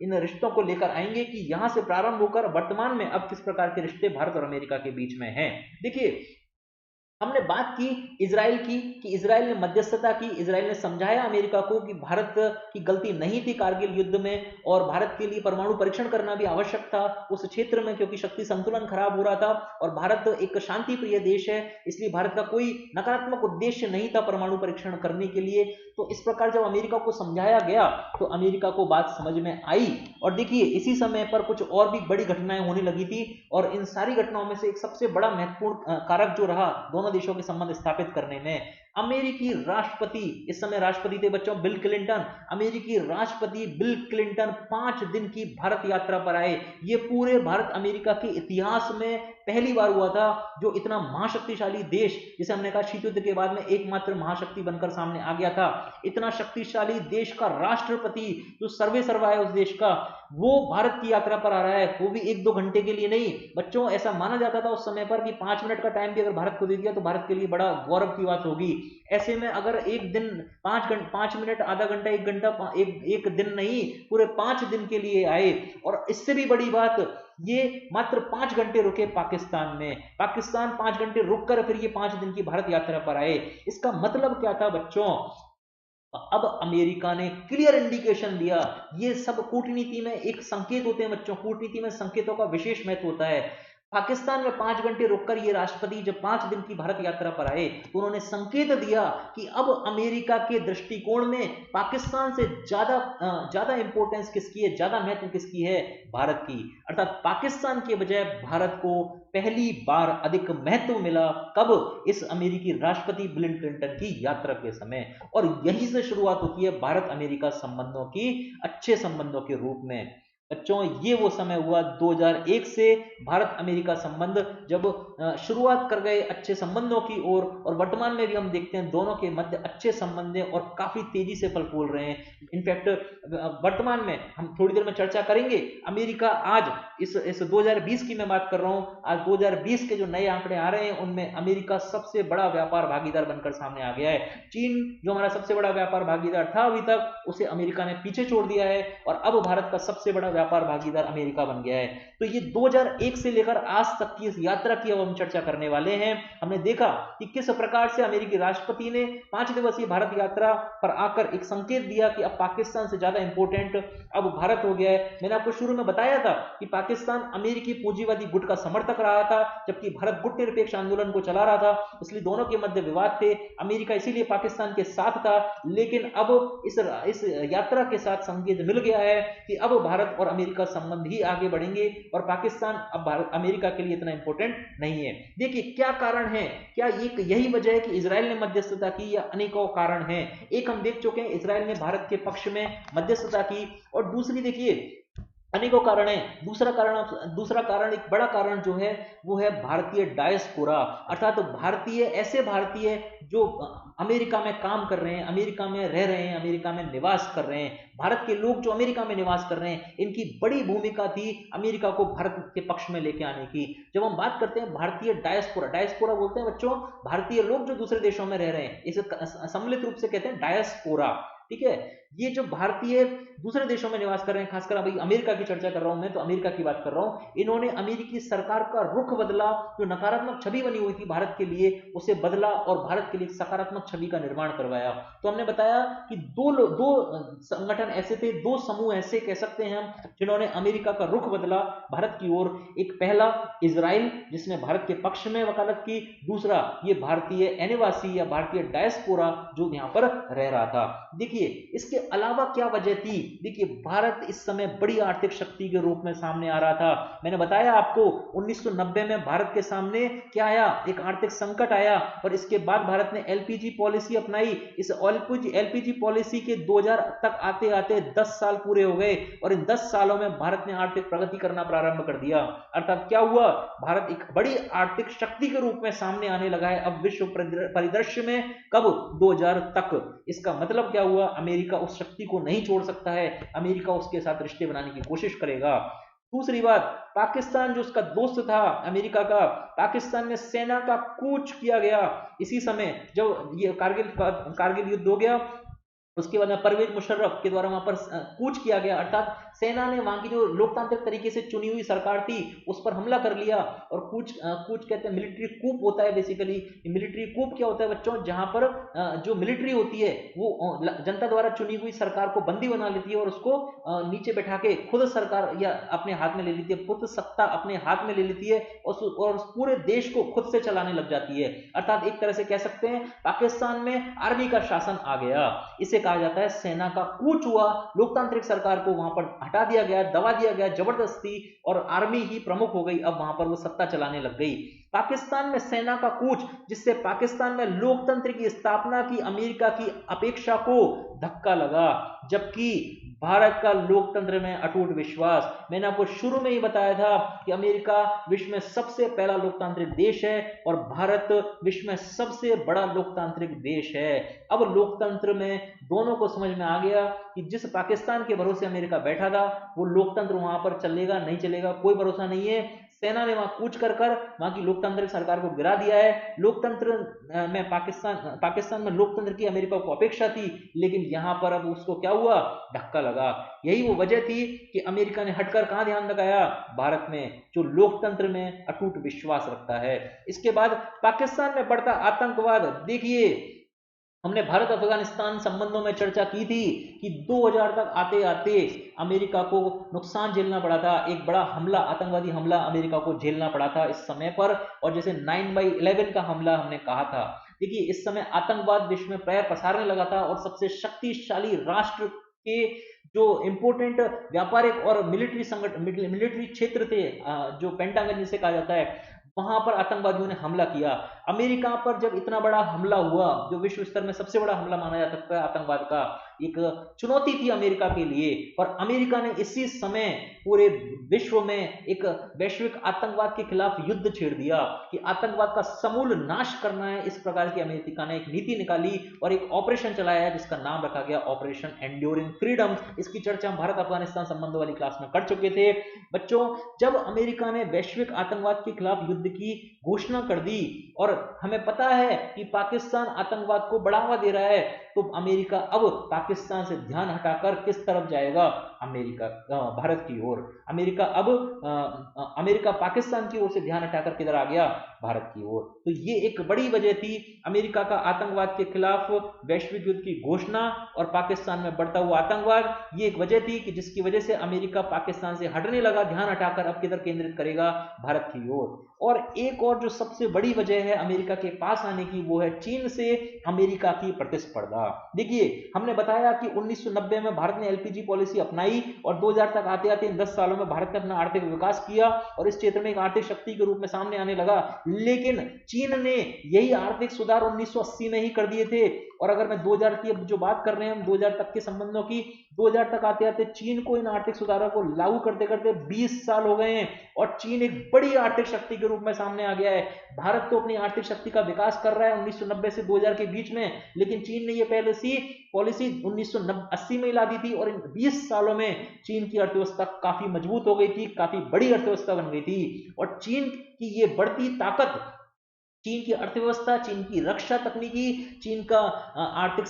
इन रिश्तों को लेकर आएंगे कि यहां से प्रारंभ होकर वर्तमान में अब किस प्रकार के रिश्ते भारत और अमेरिका के बीच में हैं। देखिए, हमने बात की इजराइल की कि इजराइल ने मध्यस्थता की, इजराइल ने समझाया अमेरिका को कि भारत की गलती नहीं थी कारगिल युद्ध में, और भारत के लिए परमाणु परीक्षण करना भी आवश्यक था उस क्षेत्र में, क्योंकि शक्ति संतुलन खराब हो रहा था, और भारत एक शांति प्रिय देश है, इसलिए भारत का कोई नकारात्मक उद्देश्य नहीं था परमाणु परीक्षण करने के लिए। तो इस प्रकार जब अमेरिका को समझाया गया तो अमेरिका को बात समझ में आई। और देखिए, इसी समय पर कुछ और भी बड़ी घटनाएं होने लगी थी, और इन सारी घटनाओं में से एक सबसे बड़ा महत्वपूर्ण कारक जो रहा दोनों देशों के संबंध स्थापित करने में, अमेरिकी राष्ट्रपति, इस समय राष्ट्रपति थे बच्चों बिल क्लिंटन, अमेरिकी राष्ट्रपति बिल क्लिंटन 5 दिन की भारत यात्रा पर आए। ये पूरे भारत अमेरिका के इतिहास में पहली बार हुआ था जो इतना महाशक्तिशाली देश, जिसे हमने कहा शीत युद्ध के बाद में एकमात्र महाशक्ति बनकर सामने आ गया था, इतना शक्तिशाली देश का राष्ट्रपति जो सर्वे सर्वा है उस देश का, वो भारत की यात्रा पर आ रहा है, वो भी 1-2 घंटे के लिए नहीं। बच्चों, ऐसा माना जाता था उस समय पर कि 5 मिनट का टाइम भी अगर भारत को दे दिया तो भारत के लिए बड़ा गौरव की बात होगी। ऐसे में अगर एक दिन 5 मिनट, आधा घंटा, 1 घंटा, एक दिन नहीं, पूरे 5 दिन के लिए आए, और इससे भी बड़ी बात, ये मात्र 5 घंटे रुके पाकिस्तान में, पाकिस्तान 5 घंटे रुककर फिर ये 5 दिन की भारत यात्रा पर आए। इसका मतलब क्या था बच्चों? अब अमेरिका ने क्लियर इंडिकेशन दिया, ये सब कूटनीति में एक संकेत होते हैं बच्चों, कूटनीति में संकेतों का विशेष महत्व होता है। पाकिस्तान में 5 घंटे रुककर ये राष्ट्रपति जब 5 दिन की भारत यात्रा पर आए तो उन्होंने संकेत दिया कि अब अमेरिका के दृष्टिकोण में पाकिस्तान से ज्यादा इंपॉर्टेंस किसकी है, ज्यादा महत्व किसकी है? भारत की। अर्थात पाकिस्तान के बजाय भारत को पहली बार अधिक महत्व मिला, कब? इस अमेरिकी राष्ट्रपति बिल क्लिंटन की यात्रा के समय। और यहीं से शुरुआत होती है भारत अमेरिका संबंधों की, अच्छे संबंधों के रूप में। बच्चों, ये वो समय हुआ 2001 से भारत अमेरिका संबंध जब शुरुआत कर गए अच्छे संबंधों की ओर, और वर्तमान में भी हम देखते हैं दोनों के मध्य अच्छे संबंध हैं और काफी तेजी से फल फूल रहे हैं। इनफैक्ट वर्तमान में हम थोड़ी देर में चर्चा करेंगे, अमेरिका आज इस 2020 की मैं बात कर रहा हूं, आज 2020 के जो नए आंकड़े आ रहे हैं उनमें अमेरिका सबसे बड़ा व्यापार भागीदार बनकर सामने आ गया है। चीन जो हमारा सबसे बड़ा व्यापार भागीदार था अभी तक, उसे अमेरिका ने पीछे छोड़ दिया है, और अब भारत का सबसे बड़ा व्यापार भागीदार अमेरिका बन गया है। तो ये 2001 से लेकर आज तक की इस यात्रा की अब हम चर्चा करने वाले हैं। हमने देखा कि किस प्रकार से अमेरिकी राष्ट्रपति ने 5 दिवसीय भारत यात्रा पर आकर एक संकेत दिया कि अब पाकिस्तान से ज्यादा इंपॉर्टेंट अब भारत हो गया है। मैंने आपको शुरू में बताया था कि पाकिस्तान अमेरिकी पूंजीवादी गुट का समर्थक रहा था, जबकि भारत गुट निरपेक्ष आंदोलन को चला रहा था, इसलिए दोनों के मध्य विवाद थे। अमेरिका इसीलिए पाकिस्तान के साथ था, लेकिन अब इस यात्रा के साथ संकेत मिल गया है कि अब भारत और अमेरिका संबंध ही आगे बढ़ेंगे, और पाकिस्तान अब भारत अमेरिका के लिए इतना इंपॉर्टेंट नहीं है। देखिए, क्या कारण है? क्या यही वजह है कि इजराइल ने मध्यस्थता की, या अनेकों कारण हैं? एक हम देख चुके हैं, इजराइल ने भारत के पक्ष में मध्यस्थता की, और दूसरी देखिए अनेकों कारण है। दूसरा कारण, एक बड़ा कारण जो है वो है भारतीय डायस्पोरा, अर्थात ऐसे भारतीय जो अमेरिका में काम कर रहे हैं, अमेरिका में रह रहे हैं, अमेरिका में निवास कर रहे हैं। भारत के लोग जो अमेरिका में निवास कर रहे हैं, इनकी बड़ी भूमिका थी अमेरिका को भारत के पक्ष में लेके आने की। जब हम बात करते हैं भारतीय डायस्पोरा बोलते हैं बच्चों भारतीय लोग जो दूसरे देशों में रह रहे हैं, इसे सम्मिलित रूप से कहते हैं डायस्पोरा। ठीक है, ये जो भारतीय दूसरे देशों में निवास कर रहे हैं, खासकर अभी अमेरिका की चर्चा कर रहा हूं मैं, तो अमेरिका की बात कर रहा हूं, इन्होंने अमेरिकी सरकार का रुख बदला, जो नकारात्मक छवि बनी हुई थी भारत के लिए उसे बदला, और भारत के लिए सकारात्मक छवि का निर्माण करवाया। तो हमने बताया कि दो संगठन ऐसे थे, 2 समूह ऐसे कह सकते हैं हम, जिन्होंने अमेरिका का रुख बदला भारत की ओर। एक पहला इजराइल, जिसने भारत के पक्ष में वकालत की, दूसरा ये भारतीय अनिवासी या भारतीय डायस्पोरा जो यहां पर रह रहा था। देखिए, इसके अलावा क्या वजह थी? देखिए, भारत इस समय बड़ी आर्थिक शक्ति के रूप में सामने आ रहा था। मैंने बताया आपको 1990 में भारत के सामने क्या आया? एक आर्थिक संकट आया, और इसके बाद भारत ने एलपीजी पॉलिसी अपनाई। इस एलपीजी पॉलिसी के 2000 तक आते आते 10 साल पूरे हो गए, और इन 10 सालों में भारत ने आर्थिक प्रगति करना प्रारंभ कर दिया। अर्थात क्या हुआ? भारत एक बड़ी आर्थिक शक्ति के रूप में सामने आने लगा है अब विश्व परिदृश्य में। कब? 2000 तक। इसका मतलब क्या हुआ? अमेरिका उस शक्ति को नहीं छोड़ सकता है, अमेरिका उसके साथ रिश्ते बनाने की कोशिश करेगा। दूसरी बात, पाकिस्तान जो उसका दोस्त था अमेरिका का, पाकिस्तान में सेना का कूच किया गया इसी समय जब ये कारगिल युद्ध हो गया। उसके बाद में परवेज मुशर्रफ के द्वारा वहां पर कूच किया गया, अर्थात सेना ने वहां की जो लोकतांत्रिक तरीके से चुनी हुई सरकार थी उस पर हमला कर लिया। और कूच कहते हैं, मिलिट्री कूप होता है बेसिकली। मिलिट्री कूप क्या होता है बच्चों, जहां पर जो मिलिट्री होती है वो जनता द्वारा चुनी हुई सरकार को बंदी बना लेती है और उसको नीचे बैठा के खुद सरकार या अपने हाथ में ले लेती है, खुद सत्ता अपने हाथ में ले लेती है और उस पूरे देश को खुद से चलाने लग जाती है। अर्थात एक तरह से कह सकते हैं पाकिस्तान में आर्मी का शासन आ गया। इसे कहा जाता है सेना का कूच हुआ, लोकतांत्रिक सरकार को वहां पर हटा दिया गया, दबा दिया गया जबरदस्ती, और आर्मी ही प्रमुख हो गई, अब वहां पर वो सत्ता चलाने लग गई। पाकिस्तान में सेना का कूच, जिससे पाकिस्तान में लोकतंत्र की स्थापना की अमेरिका की अपेक्षा को धक्का लगा, जबकि भारत का लोकतंत्र में अटूट विश्वास। मैंने आपको शुरू में ही बताया था कि अमेरिका विश्व में सबसे पहला लोकतांत्रिक देश है और भारत विश्व में सबसे बड़ा लोकतांत्रिक देश है। अब लोकतंत्र में दोनों को समझ में आ गया कि जिस पाकिस्तान के भरोसे अमेरिका बैठा था वो लोकतंत्र वहां पर चलेगा नहीं चलेगा कोई भरोसा नहीं है। सेना ने वहां कूच कर वहां की लोकतांत्रिक सरकार को गिरा दिया है। लोकतंत्र में पाकिस्तान में लोकतंत्र की अमेरिका को अपेक्षा थी, लेकिन यहां पर अब उसको क्या हुआ, धक्का लगा। यही वो वजह थी कि अमेरिका ने हटकर कहां ध्यान लगाया, भारत में, जो लोकतंत्र में अटूट विश्वास रखता है। इसके बाद पाकिस्तान में बढ़ता आतंकवाद। देखिए, हमने भारत अफगानिस्तान संबंधों में चर्चा की थी कि 2000 तक आते आते अमेरिका को नुकसान झेलना पड़ा था, एक बड़ा हमला, आतंकवादी हमला अमेरिका को झेलना पड़ा था इस समय पर, और जैसे 9/11 का हमला हमने कहा था। देखिए, इस समय आतंकवाद विश्व में पैर पसारने लगा था और सबसे शक्तिशाली राष्ट्र के जो इंपोर्टेंट व्यापारिक और मिलिट्री क्षेत्र थे, जो पेंटागन जिसे कहा जाता है, वहां पर आतंकवादियों ने हमला किया। अमेरिका पर जब इतना बड़ा हमला हुआ, जो विश्व स्तर में सबसे बड़ा हमला माना जा सकता है आतंकवाद का, एक चुनौती थी अमेरिका के लिए, और अमेरिका ने इसी समय पूरे विश्व में एक वैश्विक आतंकवाद के खिलाफ युद्ध छेड़ दिया कि आतंकवाद का समूल नाश करना है। इस प्रकार की अमेरिका ने एक नीति निकाली और एक ऑपरेशन चलाया है जिसका नाम रखा गया ऑपरेशन एंड्योरिंग फ्रीडम। इसकी चर्चा हम भारत अफगानिस्तान संबंधों वाली क्लास में कर चुके थे बच्चों। जब अमेरिका ने वैश्विक आतंकवाद के खिलाफ युद्ध की घोषणा कर दी और हमें पता है कि पाकिस्तान आतंकवाद को बढ़ावा दे रहा है, तो अमेरिका अब पाकिस्तान से ध्यान हटाकर किस तरफ जाएगा, भारत की ओर। अमेरिका पाकिस्तान की ओर से ध्यान हटाकर किधर आ गया, भारत की ओर। तो ये एक बड़ी वजह थी अमेरिका का आतंकवाद के खिलाफ वैश्विक युद्ध की घोषणा और पाकिस्तान में बढ़ता हुआ आतंकवाद। ये एक वजह थी कि जिसकी वजह से अमेरिका पाकिस्तान से हटने लगा, ध्यान हटाकर अब किधर केंद्रित करेगा, भारत की ओर। और एक और जो सबसे बड़ी वजह है अमेरिका के पास आने की, वो है चीन से अमेरिका की प्रतिस्पर्धा। देखिए, हमने बताया कि 1990 में भारत ने एलपीजी पॉलिसी अपनाई और 2000 तक आते आते इन 10 सालों में भारत ने अपना आर्थिक विकास किया और इस क्षेत्र में एक आर्थिक शक्ति के रूप में सामने आने लगा। लेकिन चीन ने यही आर्थिक सुधार 1980 में ही कर दिए थे। और अगर मैं 2000 की अब जो बात कर रहे हैं हम 2000 तक के संबंधों की, 2000 तक आते आते चीन को इन आर्थिक सुधारों को लागू करते करते 20 साल हो गए हैं और चीन एक बड़ी आर्थिक शक्ति के रूप में सामने आ गया है। भारत तो अपनी आर्थिक शक्ति का विकास कर रहा है 1990 से 2000 के बीच में, लेकिन चीन ने ये पहले सी पॉलिसी 1980 में ला दी थी और इन 20 सालों में चीन की अर्थव्यवस्था काफी मजबूत हो गई थी, काफी बड़ी अर्थव्यवस्था बन गई थी। और चीन की ये बढ़ती ताकत, चीन की अर्थव्यवस्था, चीन की रक्षा तकनीकी, चीन का आर्थिक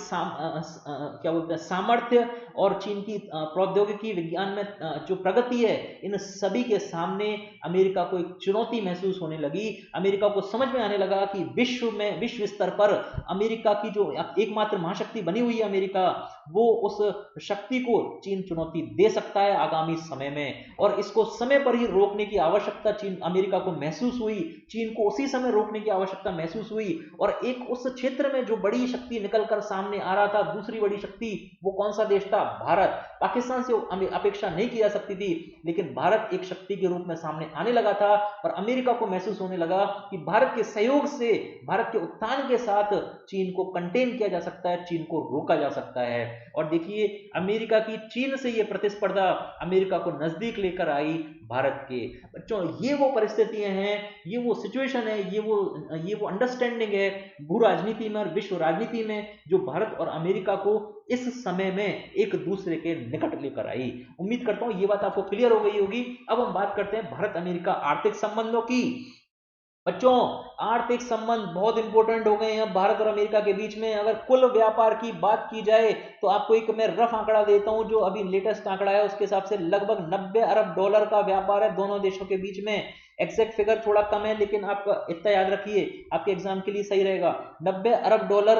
क्या बोलते हैं सामर्थ्य और चीन की प्रौद्योगिकी विज्ञान में जो प्रगति है, इन सभी के सामने अमेरिका को एक चुनौती महसूस होने लगी। अमेरिका को समझ में आने लगा कि विश्व स्तर पर अमेरिका की जो एकमात्र महाशक्ति बनी हुई है अमेरिका, वो उस शक्ति को चीन चुनौती दे सकता है आगामी समय में, और इसको समय पर ही रोकने की आवश्यकता चीन अमेरिका को महसूस हुई। चीन को उसी समय रोकने की आवश्यकता महसूस हुई और एक उस क्षेत्र में जो बड़ी शक्ति निकलकर सामने आ रहा था, दूसरी बड़ी शक्ति, वो कौन सा देश था, भारत। पाकिस्तान से अपेक्षा नहीं की जा सकती थी, लेकिन भारत एक शक्ति के रूप में सामने आने लगा था और अमेरिका को महसूस होने लगा कि भारत के सहयोग से, भारत के उत्थान के साथ चीन को कंटेन किया जा सकता है, चीन को रोका जा सकता है। और देखिए अमेरिका की चीन से ये प्रतिस्पर्धा अमेरिका को नजदीक लेकर आई भारत के। बच्चों ये वो परिस्थितियां हैं, ये वो सिचुएशन है, ये वो अंडरस्टैंडिंग है भू राजनीति में और विश्व राजनीति में जो भारत और अमेरिका को इस समय में एक दूसरे के निकट लेकर आई। उम्मीद करता हूं ये बात आपको क्लियर हो गई होगी। अब हम बात करते हैं भारत अमेरिका आर्थिक संबंधों की। बच्चों आर्थिक संबंध बहुत इंपॉर्टेंट हो गए हैं भारत और अमेरिका के बीच में। अगर कुल व्यापार की बात की जाए तो आपको एक मैं रफ आंकड़ा देता हूं जो अभी लेटेस्ट आंकड़ा है, उसके हिसाब से लगभग 90 अरब डॉलर का व्यापार है दोनों देशों के बीच में। एक्जैक्ट फिगर थोड़ा कम है लेकिन आप इतना याद रखिए आपके एग्जाम के लिए सही रहेगा। 90 अरब डॉलर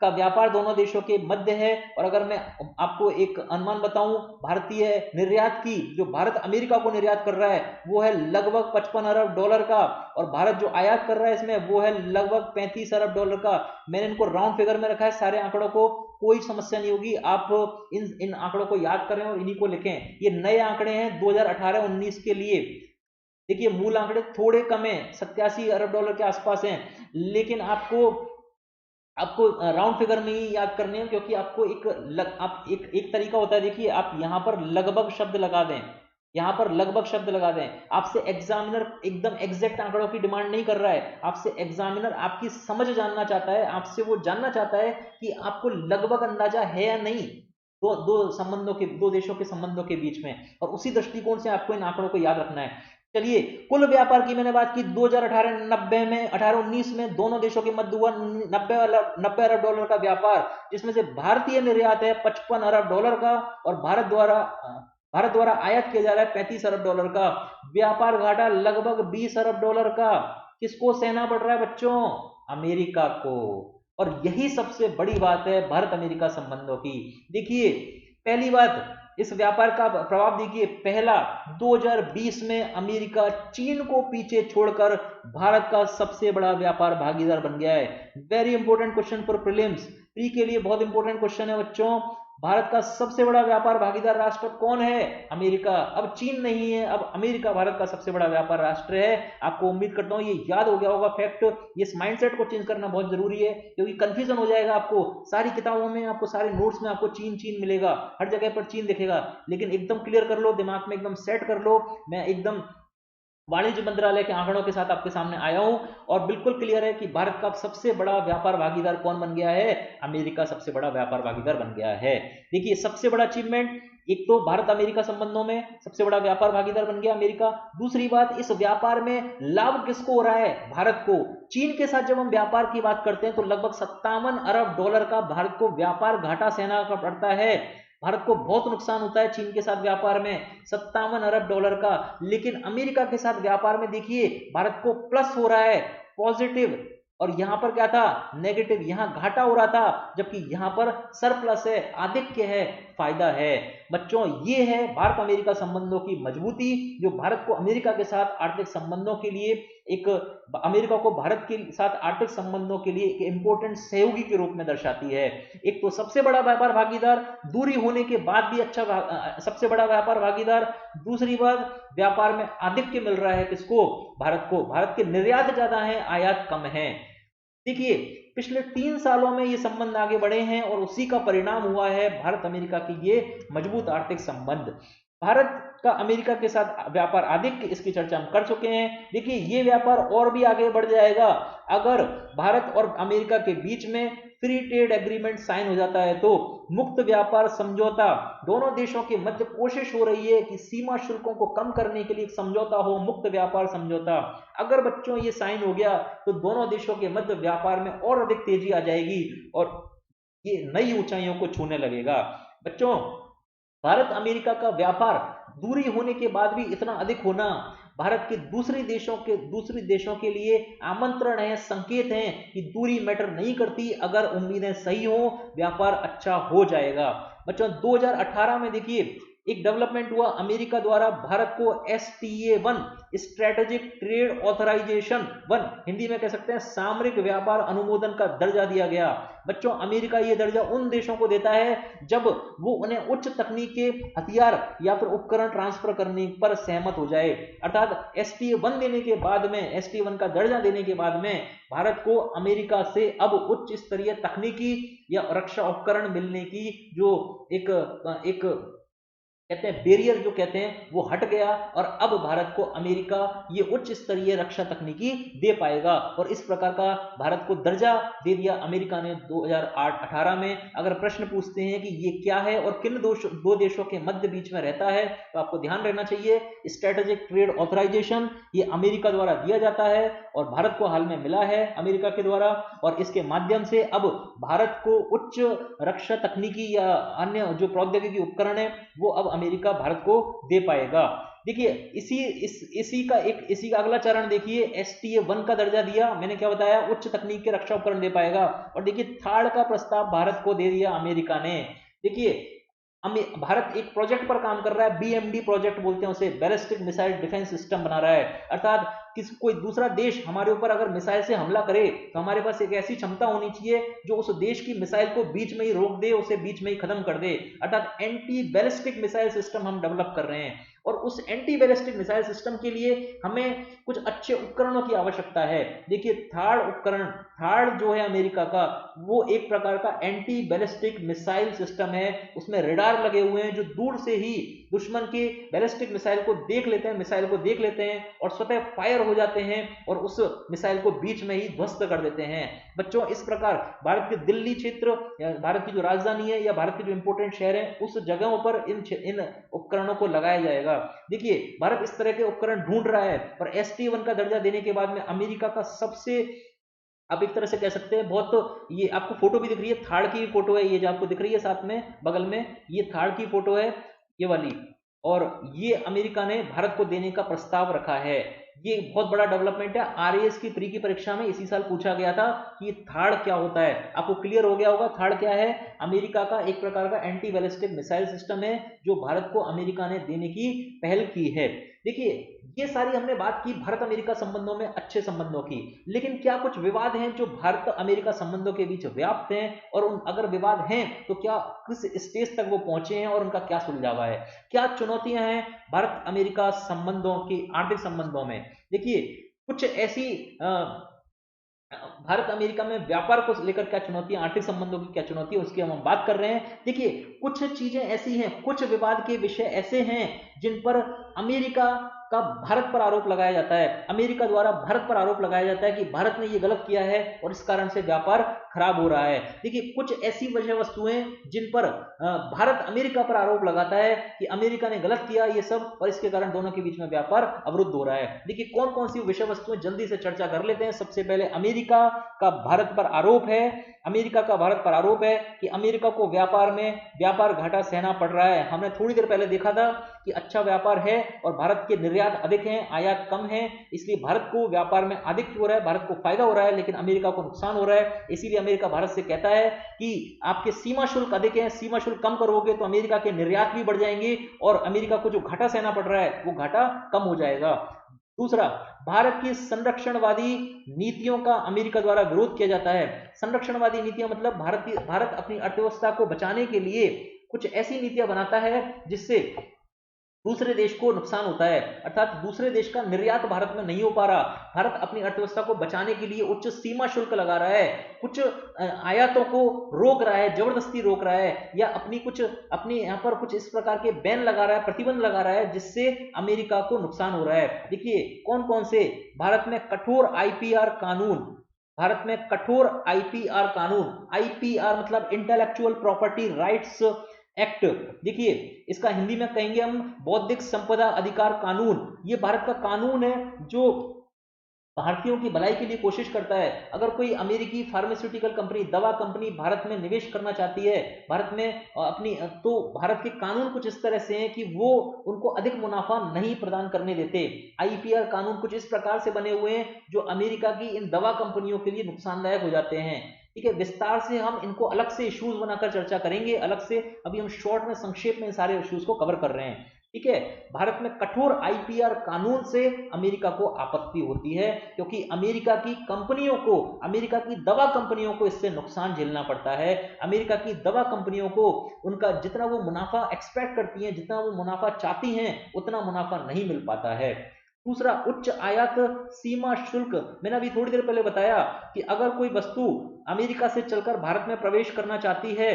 का व्यापार दोनों देशों के मध्य है। और अगर मैं आपको एक अनुमान बताऊं भारतीय निर्यात की, जो भारत अमेरिका को निर्यात कर रहा है वो है लगभग 55 अरब डॉलर का, और भारत जो आयात कर रहा है इसमें वो है लगभग 35 अरब डॉलर का। मैंने इनको राउंड फिगर में रखा है, सारे आंकड़ों को कोई समस्या नहीं होगी, आप इन आंकड़ों को याद करें और इन्हीं को लिखें। ये नए आंकड़े हैं 2018-19 के लिए। देखिए मूल आंकड़े थोड़े कम है, 87 अरब डॉलर के आसपास हैं, लेकिन आपको राउंड फिगर में ही याद करने हैं क्योंकि आपको एक तरीका होता है। देखिए आप यहां पर लगभग शब्द लगा दें, यहां पर लगभग शब्द लगा दें। आपसे एग्जामिनर एकदम एग्जैक्ट आंकड़ों की डिमांड नहीं कर रहा है, आपसे एग्जामिनर आपकी समझ जानना चाहता है, आपसे वो जानना चाहता है कि आपको लगभग अंदाजा है या नहीं दो देशों के संबंधों के बीच में, और उसी दृष्टिकोण से आपको इन आंकड़ों को याद रखना है। चलिए कुल व्यापार की मैंने बात की 2018-90 में 18-19 में दोनों देशों के मध्य हुआ 90 अरब डॉलर का व्यापार, जिसमें से भारतीय निर्यात है 55 अरब डॉलर का और भारत द्वारा आयात किया जा रहा है 35 अरब डॉलर का। व्यापार घाटा लगभग 20 अरब डॉलर का। किसको सहना पड़ रहा है बच्चों? अमेरिका को। और यही सबसे बड़ी बात है भारत अमेरिका संबंधों की। देखिए पहली बात, इस व्यापार का प्रभाव देखिए। पहला, 2020 में अमेरिका चीन को पीछे छोड़कर भारत का सबसे बड़ा व्यापार भागीदार बन गया है। Very important question for prelims, pre के लिए बहुत इंपॉर्टेंट क्वेश्चन है बच्चों। भारत का सबसे बड़ा व्यापार भागीदार राष्ट्र कौन है? अमेरिका। अब चीन नहीं है, अब अमेरिका भारत का सबसे बड़ा व्यापार राष्ट्र है। आपको उम्मीद करता हूं ये याद हो गया होगा फैक्ट। इस माइंडसेट को चेंज करना बहुत जरूरी है क्योंकि कंफ्यूजन हो जाएगा आपको। सारी किताबों में आपको, सारे नोट्स में आपको चीन चीन मिलेगा, हर जगह पर चीन दिखेगा, लेकिन एकदम क्लियर कर लो, दिमाग में एकदम सेट कर लो। मैं एकदम वाणिज्य मंत्रालय के आंकड़ों के साथ आपके सामने आया हूं और बिल्कुल क्लियर है कि भारत का सबसे बड़ा व्यापार भागीदार कौन बन गया है? अमेरिका सबसे बड़ा व्यापार भागीदार बन गया है। देखिए सबसे बड़ा अचीवमेंट, एक तो भारत अमेरिका संबंधों में सबसे बड़ा व्यापार भागीदार बन गया अमेरिका। दूसरी बात, इस व्यापार में लाभ किसको हो रहा है? भारत को। चीन के साथ जब हम व्यापार की बात करते हैं तो लगभग 57 अरब डॉलर का भारत को व्यापार घाटा सहना पड़ता है। भारत को बहुत नुकसान होता है चीन के साथ व्यापार में, 57 अरब डॉलर का। लेकिन अमेरिका के साथ व्यापार में देखिए भारत को प्लस हो रहा है, पॉजिटिव। और यहां पर क्या था? नेगेटिव। यहां घाटा हो रहा था जबकि यहां पर सरप्लस है, आधिक्य है, फायदा है। बच्चों ये है भारत अमेरिका संबंधों की मजबूती, जो भारत को अमेरिका के साथ आर्थिक संबंधों के लिए अमेरिका को भारत के साथ आर्थिक संबंधों के लिए एक इंपॉर्टेंट सहयोगी के रूप में दर्शाती है। एक तो सबसे बड़ा व्यापार भागीदार, दूरी होने के बाद भी सबसे बड़ा व्यापार भागीदार। दूसरी बात, व्यापार में आधिक्य मिल रहा है किसको? भारत को। भारत के निर्यात ज्यादा है, आयात कम है। देखिए पिछले 3 सालों में ये संबंध आगे बढ़े हैं और उसी का परिणाम हुआ है भारत अमेरिका की ये मजबूत आर्थिक संबंध। भारत का अमेरिका के साथ व्यापार आधिक्य, इसकी चर्चा हम कर चुके हैं। देखिए ये व्यापार और भी आगे बढ़ जाएगा अगर भारत और अमेरिका के बीच में फ्री ट्रेड एग्रीमेंट साइन हो जाता है तो। मुक्त व्यापार समझौता, दोनों देशों के मध्य कोशिश हो रही है कि सीमा शुल्कों को कम करने के लिए एक समझौता हो, मुक्त व्यापार समझौता। अगर बच्चों ये साइन हो गया तो दोनों देशों के मध्य व्यापार में और अधिक तेजी आ जाएगी और ये नई ऊंचाइयों को छूने लगेगा। बच्चों भारत अमेरिका का व्यापार दूरी होने के बाद भी इतना अधिक होना भारत के दूसरे देशों के लिए आमंत्रण है, संकेत है कि दूरी मैटर नहीं करती। अगर उम्मीदें सही हो, व्यापार अच्छा हो जाएगा। बच्चों 2018 में देखिए एक डेवलपमेंट हुआ, अमेरिका द्वारा भारत को STA1 strategic trade authorisation 1 Hindi में कह सकते हैं सामरिक व्यापार अनुमोदन का दर्जा दिया गया। बच्चों अमेरिका ये दर्जा उन देशों को देता है जब वो उन्हें उच्च तकनीक के हथियार या फिर उपकरण ट्रांसफर करने पर सहमत हो जाए। अर्थात STA1 देने के बाद में, STA1 का दर्जा देने के बाद में भारत को अमेरिका से अब उच्च स्तरीय तकनीकी या रक्षा उपकरण मिलने की जो एक कहते हैं बैरियर जो कहते हैं वो हट गया, और अब भारत को अमेरिका ये उच्च स्तरीय रक्षा तकनीकी दे पाएगा, और इस प्रकार का भारत को दर्जा दे दिया अमेरिका ने 2018 में। अगर प्रश्न पूछते हैं कि ये क्या है और किन दो देशों के मध्य बीच में रहता है, तो आपको ध्यान रखना चाहिए स्ट्रेटेजिक ट्रेड ऑथराइजेशन ये अमेरिका द्वारा दिया जाता है और भारत को हाल में मिला है अमेरिका के द्वारा, और इसके माध्यम से अब भारत को उच्च रक्षा तकनीकी या अन्य जो प्रौद्योगिकी उपकरण है वो अब अमेरिका भारत को दे पाएगा। देखिए इसी का अगला चरण देखिए, STA1 का दर्जा दिया, मैंने क्या बताया, उच्च तकनीक के रक्षा उपकरण दे पाएगा। और देखिए थार्ड का प्रस्ताव भारत को दे दिया अमेरिका ने। देखिए भारत एक प्रोजेक्ट पर काम कर रहा है, BMD प्रोजेक्ट बोलते हैं उसे, बैलिस्टिक मिसाइल डिफेंस सिस्टम बना रहा है। अर्थात कोई दूसरा देश हमारे ऊपर अगर मिसाइल से हमला करे तो हमारे पास एक ऐसी क्षमता होनी चाहिए जो उस देश की मिसाइल को बीच में ही रोक दे, उसे बीच में ही खत्म कर दे। अर्थात एंटी बैलिस्टिक मिसाइल सिस्टम हम डेवलप कर रहे हैं, और उस एंटी बैलिस्टिक मिसाइल सिस्टम के लिए हमें कुछ अच्छे उपकरणों की आवश्यकता है। देखिए थार्ड जो है अमेरिका का, वो एक प्रकार का एंटी बैलिस्टिक मिसाइल सिस्टम है। उसमें रेडार लगे हुए हैं जो दूर से ही दुश्मन के बैलिस्टिक मिसाइल को देख लेते हैं और स्वतः फायर हो जाते हैं और उस मिसाइल को बीच में ही ध्वस्त कर देते हैं। बच्चों इस प्रकार भारत के दिल्ली क्षेत्र, भारत की जो राजधानी है या भारत के जो इंपोर्टेंट शहर है, उस जगहों पर इन उपकरणों को लगाया जाएगा। देखिए भारत इस तरह के उपकरण ढूंढ रहा है, और STA1 का दर्जा देने के बाद में अमेरिका का सबसे, आप एक तरह से कह सकते हैं बहुत, ये आपको फोटो भी दिख रही है, थार्ड की फोटो है ये जो आपको दिख रही है साथ में बगल में, ये थार्ड की फोटो है ये वाली, और ये अमेरिका ने भारत को देने का प्रस्ताव रखा है। ये बहुत बड़ा डेवलपमेंट है। RAS की प्री की परीक्षा में इसी साल पूछा गया था कि थार्ड क्या होता है, आपको क्लियर हो गया होगा थार्ड क्या है। अमेरिका का एक प्रकार का एंटी बैलिस्टिक मिसाइल सिस्टम है जो भारत को अमेरिका ने देने की पहल की है। देखिए ये सारी हमने बात की भारत अमेरिका संबंधों में अच्छे संबंधों की, लेकिन क्या कुछ विवाद हैं जो भारत अमेरिका संबंधों के बीच व्याप्त हैं, और अगर विवाद हैं तो क्या किस स्टेज तक वो पहुंचे हैं और उनका क्या सुलझावा है, क्या चुनौतियां हैं भारत अमेरिका संबंधों की, आर्थिक संबंधों में। देखिए कुछ ऐसी भारत अमेरिका में व्यापार को लेकर क्या चुनौतियां, आर्थिक संबंधों की क्या चुनौतियां, उसकी हम बात कर रहे हैं। देखिए कुछ चीजें ऐसी हैं, कुछ विवाद के विषय ऐसे हैं जिन पर अमेरिका का भारत पर आरोप लगाया जाता है, अमेरिका द्वारा भारत पर आरोप लगाया जाता है कि भारत ने ये गलत किया है और इस कारण से व्यापार खराब हो रहा है। देखिए कुछ ऐसी वजह वस्तुएं जिन पर भारत अमेरिका पर आरोप लगाता है कि अमेरिका ने गलत किया ये सब, और इसके कारण दोनों के बीच में व्यापार अवरुद्ध हो रहा है। देखिए कौन कौन सी विषय वस्तुएं जल्दी से चर्चा कर लेते हैं। सबसे पहले अमेरिका का भारत पर आरोप है, कि अमेरिका को व्यापार घाटा सहना पड़ रहा है। हमने थोड़ी देर पहले देखा था कि अच्छा व्यापार है और भारत के निर्यात अधिक हैं, आयात कम है, इसलिए भारत को व्यापार में अधिक हो रहा है, भारत को फायदा हो रहा है, लेकिन अमेरिका को नुकसान हो रहा है। इसीलिए अमेरिका भारत से कहता है कि आपके सीमा शुल्क अधिक है, सीमा शुल्क कम करोगे तो अमेरिका के निर्यात भी बढ़ जाएंगे और अमेरिका को जो घाटा सहना पड़ रहा है वो घाटा कम हो जाएगा। दूसरा, भारत की संरक्षणवादी नीतियों का अमेरिका द्वारा विरोध किया जाता है। संरक्षणवादी नीतियां मतलब भारत अपनी अर्थव्यवस्था को बचाने के लिए कुछ ऐसी नीतियां बनाता है जिससे दूसरे देश को नुकसान होता है, अर्थात दूसरे देश का निर्यात भारत में नहीं हो पा रहा। भारत अपनी अर्थव्यवस्था को बचाने के लिए उच्च सीमा शुल्क लगा रहा है, कुछ आयातों को रोक रहा है, जबरदस्ती रोक रहा है, या अपनी यहाँ पर कुछ इस प्रकार के बैन लगा रहा है, प्रतिबंध लगा रहा है, जिससे अमेरिका को नुकसान हो रहा है। देखिए कौन कौन से, भारत में कठोर IPR कानून, IPR मतलब इंटेलेक्चुअल प्रॉपर्टी राइट्स एक्ट। देखिए इसका हिंदी में कहेंगे हम बौद्धिक संपदा अधिकार कानून। ये भारत का कानून है जो भारतीयों की भलाई के लिए कोशिश करता है। अगर कोई अमेरिकी फार्मास्यूटिकल कंपनी, दवा कंपनी भारत में निवेश करना चाहती है, भारत में अपनी, तो भारत के कानून कुछ इस तरह से हैं कि वो उनको अधिक मुनाफा नहीं प्रदान करने देते। IPR कानून कुछ इस प्रकार से बने हुए हैं जो अमेरिका की इन दवा कंपनियों के लिए नुकसानदायक हो जाते हैं। ठीक है, विस्तार से हम इनको अलग से इश्यूज बनाकर चर्चा करेंगे अलग से। अभी हम शॉर्ट में संक्षेप में सारे इश्यूज को कवर कर रहे हैं। ठीक है, भारत में कठोर आईपीआर कानून से अमेरिका को आपत्ति होती है, क्योंकि अमेरिका की कंपनियों को, अमेरिका की दवा कंपनियों को इससे नुकसान झेलना पड़ता है। अमेरिका की दवा कंपनियों को उनका जितना वो मुनाफा एक्सपेक्ट करती हैं, जितना वो मुनाफा चाहती हैं, उतना मुनाफा नहीं मिल पाता है। दूसरा, उच्च आयात सीमा शुल्क। मैंने अभी थोड़ी देर पहले बताया कि अगर कोई वस्तु अमेरिका से चलकर भारत में प्रवेश करना चाहती है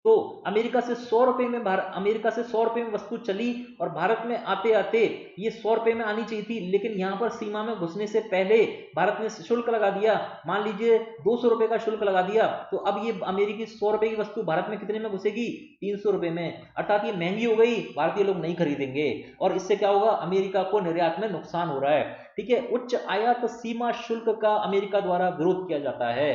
तो अमेरिका से 100 रुपए में अमेरिका से 100 रुपए में वस्तु चली और भारत में आते आते ये 100 रुपए में आनी चाहिए थी, लेकिन यहां पर सीमा में घुसने से पहले भारत ने शुल्क लगा दिया, मान लीजिए 200 रुपए का शुल्क लगा दिया, तो अब ये अमेरिकी 100 रुपए की वस्तु भारत में कितने में घुसेगी? 300 रुपए में, अर्थात ये महंगी हो गई, भारतीय लोग नहीं खरीदेंगे और इससे क्या होगा? अमेरिका को निर्यात में नुकसान हो रहा है। ठीक है, उच्च आयात सीमा शुल्क का अमेरिका द्वारा विरोध किया जाता है।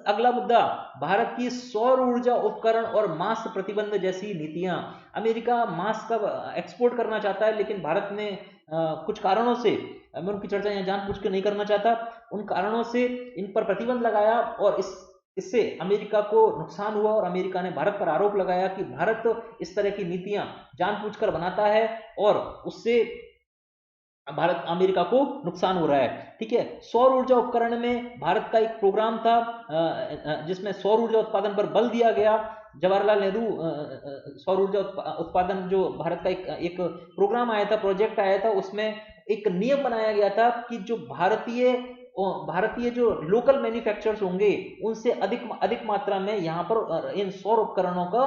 अगला मुद्दा, भारत की सौर ऊर्जा उपकरण और मास्क प्रतिबंध जैसी नीतियां। अमेरिका मास्क का एक्सपोर्ट करना चाहता है, लेकिन भारत ने कुछ कारणों से, मैं उनकी चर्चा यहाँ जानबूझ के नहीं करना चाहता, उन कारणों से इन पर प्रतिबंध लगाया और इससे अमेरिका को नुकसान हुआ और अमेरिका ने भारत पर आरोप लगाया कि भारत इस तरह की नीतियां जानबूझकर बनाता है और उससे भारत अमेरिका को नुकसान हो रहा है। ठीक है, सौर ऊर्जा उपकरण में भारत का एक प्रोग्राम था जिसमें सौर ऊर्जा उत्पादन पर बल दिया गया। जवाहरलाल नेहरू सौर ऊर्जा उत्पादन जो भारत का एक प्रोग्राम आया था, प्रोजेक्ट आया था, उसमें एक नियम बनाया गया था कि जो भारतीय जो लोकल मैन्युफैक्चरर्स होंगे उनसे अधिक मात्रा में यहाँ पर इन सौर उपकरणों का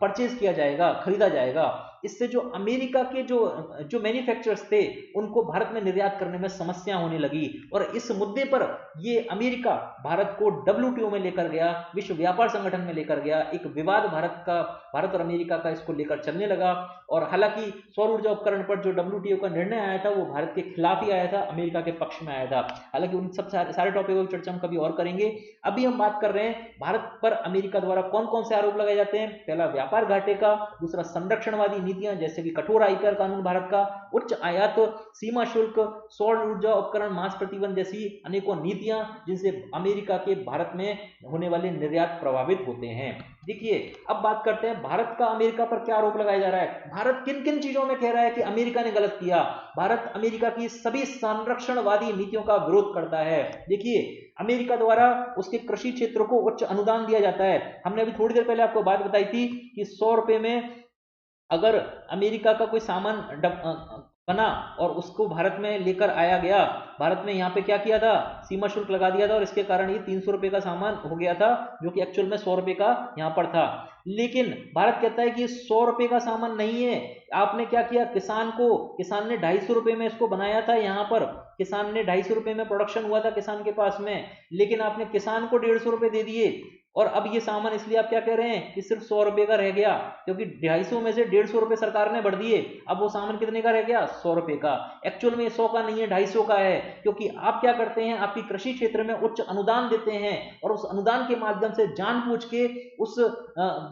परचेज किया जाएगा, खरीदा जाएगा। इससे जो अमेरिका के जो मैन्युफैक्चरर्स थे उनको भारत में निर्यात करने में समस्या होने लगी और इस मुद्दे पर ये अमेरिका भारत को WTO में लेकर गया, विश्व व्यापार संगठन में लेकर गया। एक विवाद भारत और अमेरिका का इसको लेकर चलने लगा और हालांकि सौर ऊर्जा उपकरण पर जो WTO का निर्णय आया था वो भारत के खिलाफ ही आया था, अमेरिका के पक्ष में आया था। हालांकि उन सब सारे टॉपिकों की चर्चा हम कभी और करेंगे। अभी हम बात कर रहे हैं भारत पर अमेरिका द्वारा कौन कौन से आरोप लगाए जाते हैं। पहला, व्यापार घाटे का। दूसरा, संरक्षणवादी नीतियां जैसे कि कठोर आयकर कानून भारत का, उच्च आयात सीमा शुल्क, सौर ऊर्जा उपकरण मास्क प्रतिबंध जैसी अनेकों नीतियां जिनसे अमेरिका के भारत में होने वाले निर्यात प्रभावित होते हैं। देखिए, अब बात करते हैं भारत का अमेरिका पर क्या आरोप लगाया जा रहा है। भारत किन किन चीजों में कह रहा है कि अमेरिका ने गलत किया। भारत अमेरिका की सभी संरक्षणवादी नीतियों का विरोध करता है। देखिए, अमेरिका द्वारा उसके कृषि क्षेत्र को उच्च अनुदान दिया जाता है। हमने अभी थोड़ी देर पहले आपको बात बताई थी कि 100 रुपए में अगर अमेरिका का कोई सामान बना और उसको भारत में लेकर आया गया, भारत में यहाँ पे क्या किया था? सीमा शुल्क लगा दिया था और इसके कारण ये 300 रुपए का सामान हो गया था, जो कि एक्चुअल में 100 रुपए का यहाँ पर था। लेकिन भारत कहता है कि ये 100 रुपए का सामान नहीं है। आपने क्या किया? किसान ने 250 रुपए में इसको बनाया था, यहाँ पर किसान ने 250 रुपए में प्रोडक्शन हुआ था किसान के पास में, लेकिन आपने किसान को 150 रुपए दे दिए और अब ये सामान इसलिए आप क्या कह रहे हैं कि सिर्फ 100 रुपए का रह गया, क्योंकि 250 में से 150 रुपए सरकार ने बढ़ दिए। अब वो सामान कितने का रह गया? 100 रुपए का। एक्चुअल में 100 का नहीं है, 250 का है, क्योंकि आप क्या करते हैं, आपकी कृषि क्षेत्र में उच्च अनुदान देते हैं और उस अनुदान के माध्यम से जानबूझ के उस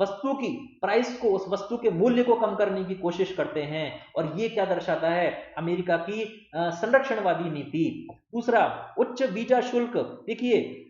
वस्तु की प्राइस को, उस वस्तु के मूल्य को कम करने की कोशिश करते हैं। और ये क्या दर्शाता है? अमेरिका की संरक्षणवादी नीति। दूसरा, उच्च वीजा शुल्क। देखिए,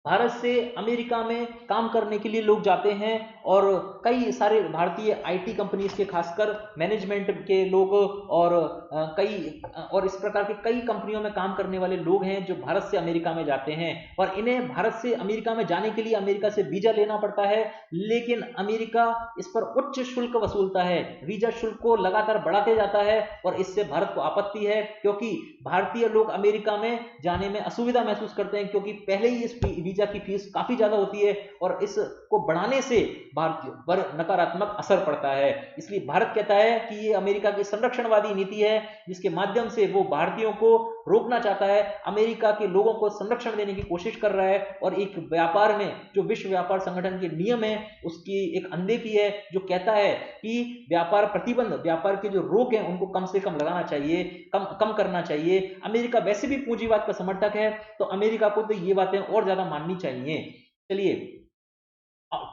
भारत से अमेरिका में काम करने के लिए लोग जाते हैं और कई सारे भारतीय आईटी कंपनीज के, खासकर मैनेजमेंट के लोग और इस प्रकार के कई कंपनियों में काम करने वाले लोग हैं जो भारत से अमेरिका में जाते हैं और इन्हें भारत से अमेरिका में जाने के लिए अमेरिका से वीजा लेना पड़ता है, लेकिन अमेरिका इस पर उच्च शुल्क वसूलता है, वीजा शुल्क को लगातार बढ़ाते जाता है और इससे भारत को आपत्ति है, क्योंकि भारतीय लोग अमेरिका में जाने में असुविधा महसूस करते हैं, क्योंकि पहले ही इस वीजा की फीस काफी ज्यादा होती है और इसको बढ़ाने से भारतीयों पर नकारात्मक असर पड़ता है। इसलिए भारत कहता है कि ये अमेरिका की संरक्षणवादी नीति है, जिसके माध्यम से वो भारतीयों को रोकना चाहता है, अमेरिका के लोगों को संरक्षण देने की कोशिश कर रहा है और एक व्यापार में जो विश्व व्यापार संगठन के नियम है उसकी एक अनदेखी है, जो कहता है कि व्यापार प्रतिबंध, व्यापार के जो रोक है उनको कम से कम लगाना चाहिए, कम करना चाहिए। अमेरिका वैसे भी पूंजीवाद का समर्थक है, तो अमेरिका को तो ये बातें और ज्यादा माननी चाहिए। चलिए,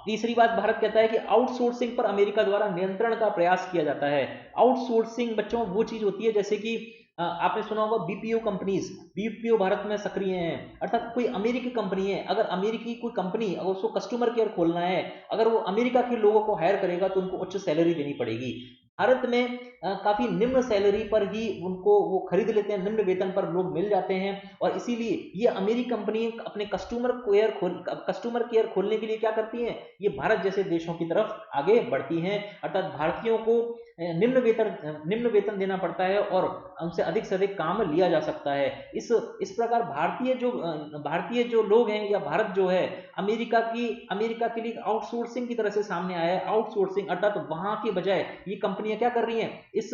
तीसरी बात, भारत कहता है कि आउटसोर्सिंग पर अमेरिका द्वारा नियंत्रण का प्रयास किया जाता है। आउटसोर्सिंग बच्चों वो चीज होती है जैसे कि आपने सुना होगा बीपीओ कंपनीज, बीपीओ भारत में सक्रिय हैं, अर्थात कोई अमेरिकी कंपनी है, अगर अमेरिकी कोई कंपनी अगर उसको कस्टमर केयर खोलना है, अगर वो अमेरिका के लोगों को हायर करेगा तो उनको उच्च सैलरी देनी पड़ेगी। भारत में काफी निम्न सैलरी पर ही उनको वो खरीद लेते हैं, निम्न वेतन पर लोग मिल जाते हैं, और इसीलिए ये अमेरिकी कंपनी अपने कस्टमर केयर खोलने के लिए क्या करती हैं, ये भारत जैसे देशों की तरफ आगे बढ़ती हैं, अर्थात भारतीयों को निम्न वेतन देना पड़ता है और उनसे अधिक काम लिया जा सकता है। इस प्रकार भारतीय जो लोग हैं या भारत जो है अमेरिका के लिए आउटसोर्सिंग की तरह से सामने आया है। आउटसोर्सिंग अर्थात वहां के बजाय ये कंपनियां क्या कर रही हैं, इस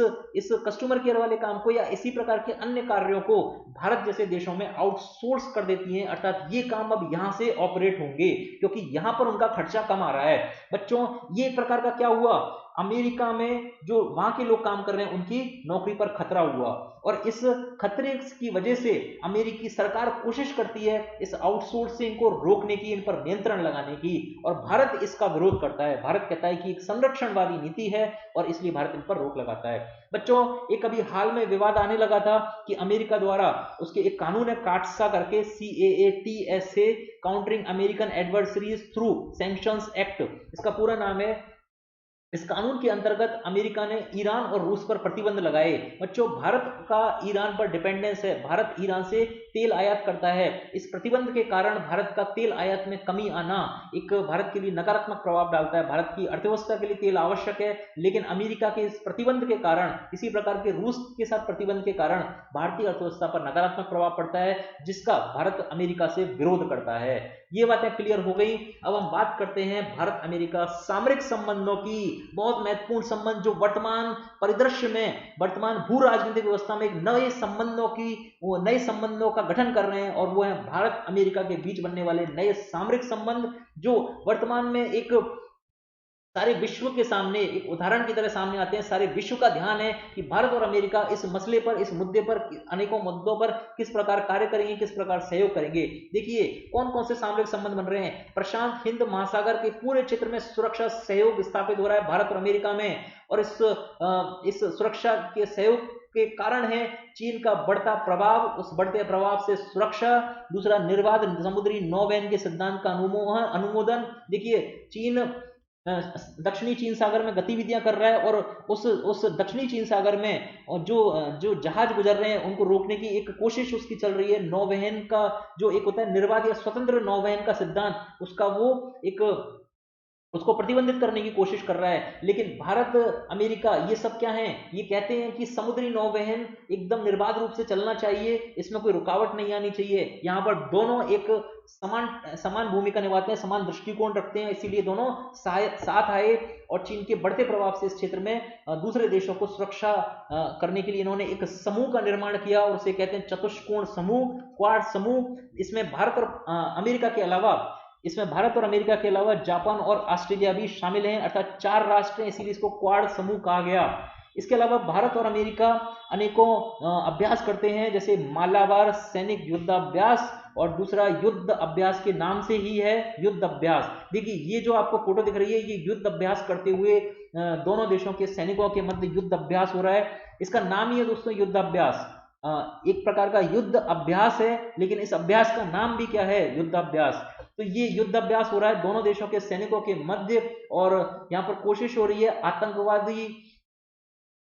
कस्टमर केयर वाले काम को या इसी प्रकार के अन्य कार्यों को भारत जैसे देशों में आउटसोर्स कर देती हैं, अर्थात ये काम अब यहां से ऑपरेट होंगे क्योंकि यहां पर उनका खर्चा कम आ रहा है। बच्चों, ये एक प्रकार का क्या हुआ, अमेरिका में जो वहां के लोग काम कर रहे हैं उनकी नौकरी पर खतरा हुआ, और इस खतरे की वजह से अमेरिकी सरकार कोशिश करती है इस आउटसोर्सिंग को रोकने की, इन पर नियंत्रण लगाने की, और भारत इसका विरोध करता है। भारत कहता है कि एक संरक्षणवादी नीति है और इसलिए भारत इन पर रोक लगाता है। बच्चों, एक अभी हाल में विवाद आने लगा था कि अमेरिका द्वारा उसके एक कानून है काटसा करके, CAATSA, countering American adversaries through sanctions act, इसका पूरा नाम है। इस कानून के अंतर्गत अमेरिका ने ईरान और रूस पर प्रतिबंध लगाए। बच्चों, भारत का ईरान पर डिपेंडेंस है, भारत ईरान से तेल आयात करता है। इस प्रतिबंध के कारण भारत का तेल आयात में कमी आना एक भारत के लिए नकारात्मक प्रभाव डालता है। भारत की अर्थव्यवस्था के लिए तेल आवश्यक है, लेकिन अमेरिका के इस प्रतिबंध के कारण, इसी प्रकार के रूस के साथ प्रतिबंध के कारण भारतीय अर्थव्यवस्था पर नकारात्मक प्रभाव पड़ता है, जिसका भारत अमेरिका से विरोध करता है। ये बातें क्लियर हो गई। अब हम बात करते हैं भारत अमेरिका सामरिक संबंधों की। बहुत महत्वपूर्ण संबंध जो वर्तमान परिदृश्य में, वर्तमान भू राजनीतिक व्यवस्था में एक नए संबंधों का गठन कर रहे हैं, और वो है भारत अमेरिका के बीच बनने वाले नए सामरिक संबंध, जो वर्तमान में एक सारे विश्व के सामने एक उदाहरण की तरह सामने आते हैं। सारे विश्व का ध्यान है कि भारत और अमेरिका इस मसले पर, इस मुद्दे पर, अनेकों मुद्दों पर किस प्रकार कार्य करेंगे, किस प्रकार सहयोग करेंगे। देखिए कौन कौन से सामरिक संबंध बन रहे हैं। प्रशांत हिंद महासागर के पूरे क्षेत्र में सुरक्षा सहयोग स्थापित हो रहा है भारत और अमेरिका में, और इस सुरक्षा के सहयोग के कारण है चीन का बढ़ता प्रभाव, उस बढ़ते प्रभाव से सुरक्षा। दूसरा, निर्बाध समुद्री नौवहन के सिद्धांत का अनुमोदन। देखिए चीन दक्षिणी चीन सागर में गतिविधियां कर रहा है, और उस दक्षिणी चीन सागर में जो जहाज गुजर रहे हैं उनको रोकने की एक कोशिश उसकी चल रही है। नौवहन का जो एक होता है निर्बाध या स्वतंत्र नौवहन का सिद्धांत, उसको प्रतिबंधित करने की कोशिश कर रहा है। लेकिन भारत अमेरिका ये सब क्या है, ये कहते हैं कि समुद्री नौवहन एकदम निर्बाध रूप से चलना चाहिए, इसमें कोई रुकावट नहीं आनी चाहिए। यहाँ पर दोनों एक समान भूमिका निभाते हैं, समान दृष्टिकोण रखते हैं, इसीलिए दोनों साथ आए, और चीन के बढ़ते प्रभाव से इस क्षेत्र में दूसरे देशों को सुरक्षा करने के लिए इन्होंने एक समूह का निर्माण किया, और उसे कहते हैं चतुष्कोण समूह, क्वाड समूह। इसमें भारत और अमेरिका के अलावा जापान और ऑस्ट्रेलिया भी शामिल हैं, अर्थात 4 राष्ट्र हैं, इसीलिए इसको क्वाड समूह कहा गया। इसके अलावा भारत और अमेरिका अनेकों अभ्यास करते हैं, जैसे मालाबार सैनिक युद्धाभ्यास, और दूसरा युद्ध अभ्यास के नाम से ही है युद्ध अभ्यास। देखिए ये जो आपको फोटो दिख रही है, ये युद्ध अभ्यास करते हुए दोनों देशों के सैनिकों के मध्य युद्ध अभ्यास हो रहा है। इसका नाम ही है दोस्तों युद्ध अभ्यास। एक प्रकार का युद्ध अभ्यास है, लेकिन इस अभ्यास का नाम भी क्या है, युद्ध अभ्यास। तो ये युद्ध अभ्यास हो रहा है दोनों देशों के सैनिकों के मध्य, और यहाँ पर कोशिश हो रही है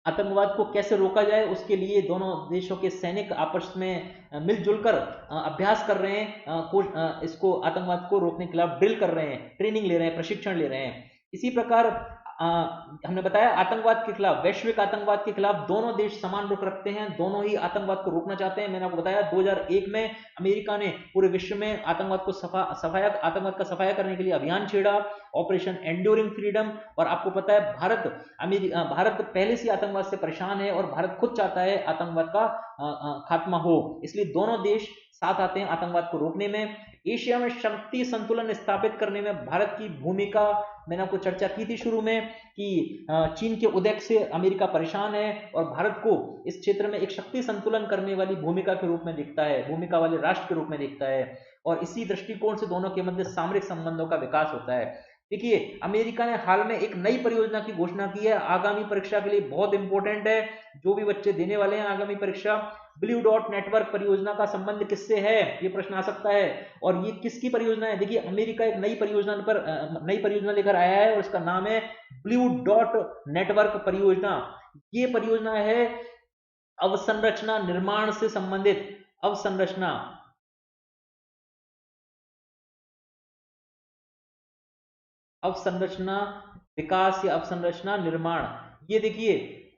आतंकवाद को कैसे रोका जाए, उसके लिए दोनों देशों के सैनिक आपस में मिलजुल कर अभ्यास कर रहे हैं, इसको आतंकवाद को रोकने के खिलाफ ड्रिल कर रहे हैं, ट्रेनिंग ले रहे हैं, प्रशिक्षण ले रहे हैं। इसी प्रकार हमने बताया आतंकवाद के खिलाफ, वैश्विक आतंकवाद के खिलाफ दोनों देश समान रुख रखते हैं, दोनों ही आतंकवाद को रोकना चाहते हैं। मैंने आपको बताया 2001 में अमेरिका ने पूरे विश्व में आतंकवाद का सफाया करने के लिए अभियान छेड़ा, ऑपरेशन एंड्योरिंग फ्रीडम। और आपको पता है भारत पहले से आतंकवाद से परेशान है, और भारत खुद चाहता है आतंकवाद का खात्मा हो, इसलिए दोनों देश साथ आते हैं आतंकवाद को रोकने में। एशिया में शक्ति संतुलन स्थापित करने में भारत की भूमिका मैंने आपको चर्चा की थी शुरू में, कि चीन के उदय से अमेरिका परेशान है, और भारत को इस क्षेत्र में एक शक्ति संतुलन करने वाली भूमिका के रूप में दिखता है, भूमिका वाले राष्ट्र के रूप में दिखता है, और इसी दृष्टिकोण से दोनों के मध्य सामरिक संबंधों का विकास होता है। देखिए अमेरिका ने हाल में एक नई परियोजना की घोषणा की है, आगामी परीक्षा के लिए बहुत इंपॉर्टेंट है। जो भी बच्चे देने वाले हैं आगामी परीक्षा, ब्लू डॉट नेटवर्क परियोजना का संबंध किससे है, ये प्रश्न आ सकता है। और ये किसकी परियोजना है? देखिए अमेरिका एक नई परियोजना लेकर आया है और इसका नाम है ब्लू डॉट नेटवर्क परियोजना। ये परियोजना है अवसंरचना निर्माण से संबंधित, अवसंरचना अवसंरचना विकास या अवसंरचना निर्माण। ये देखिए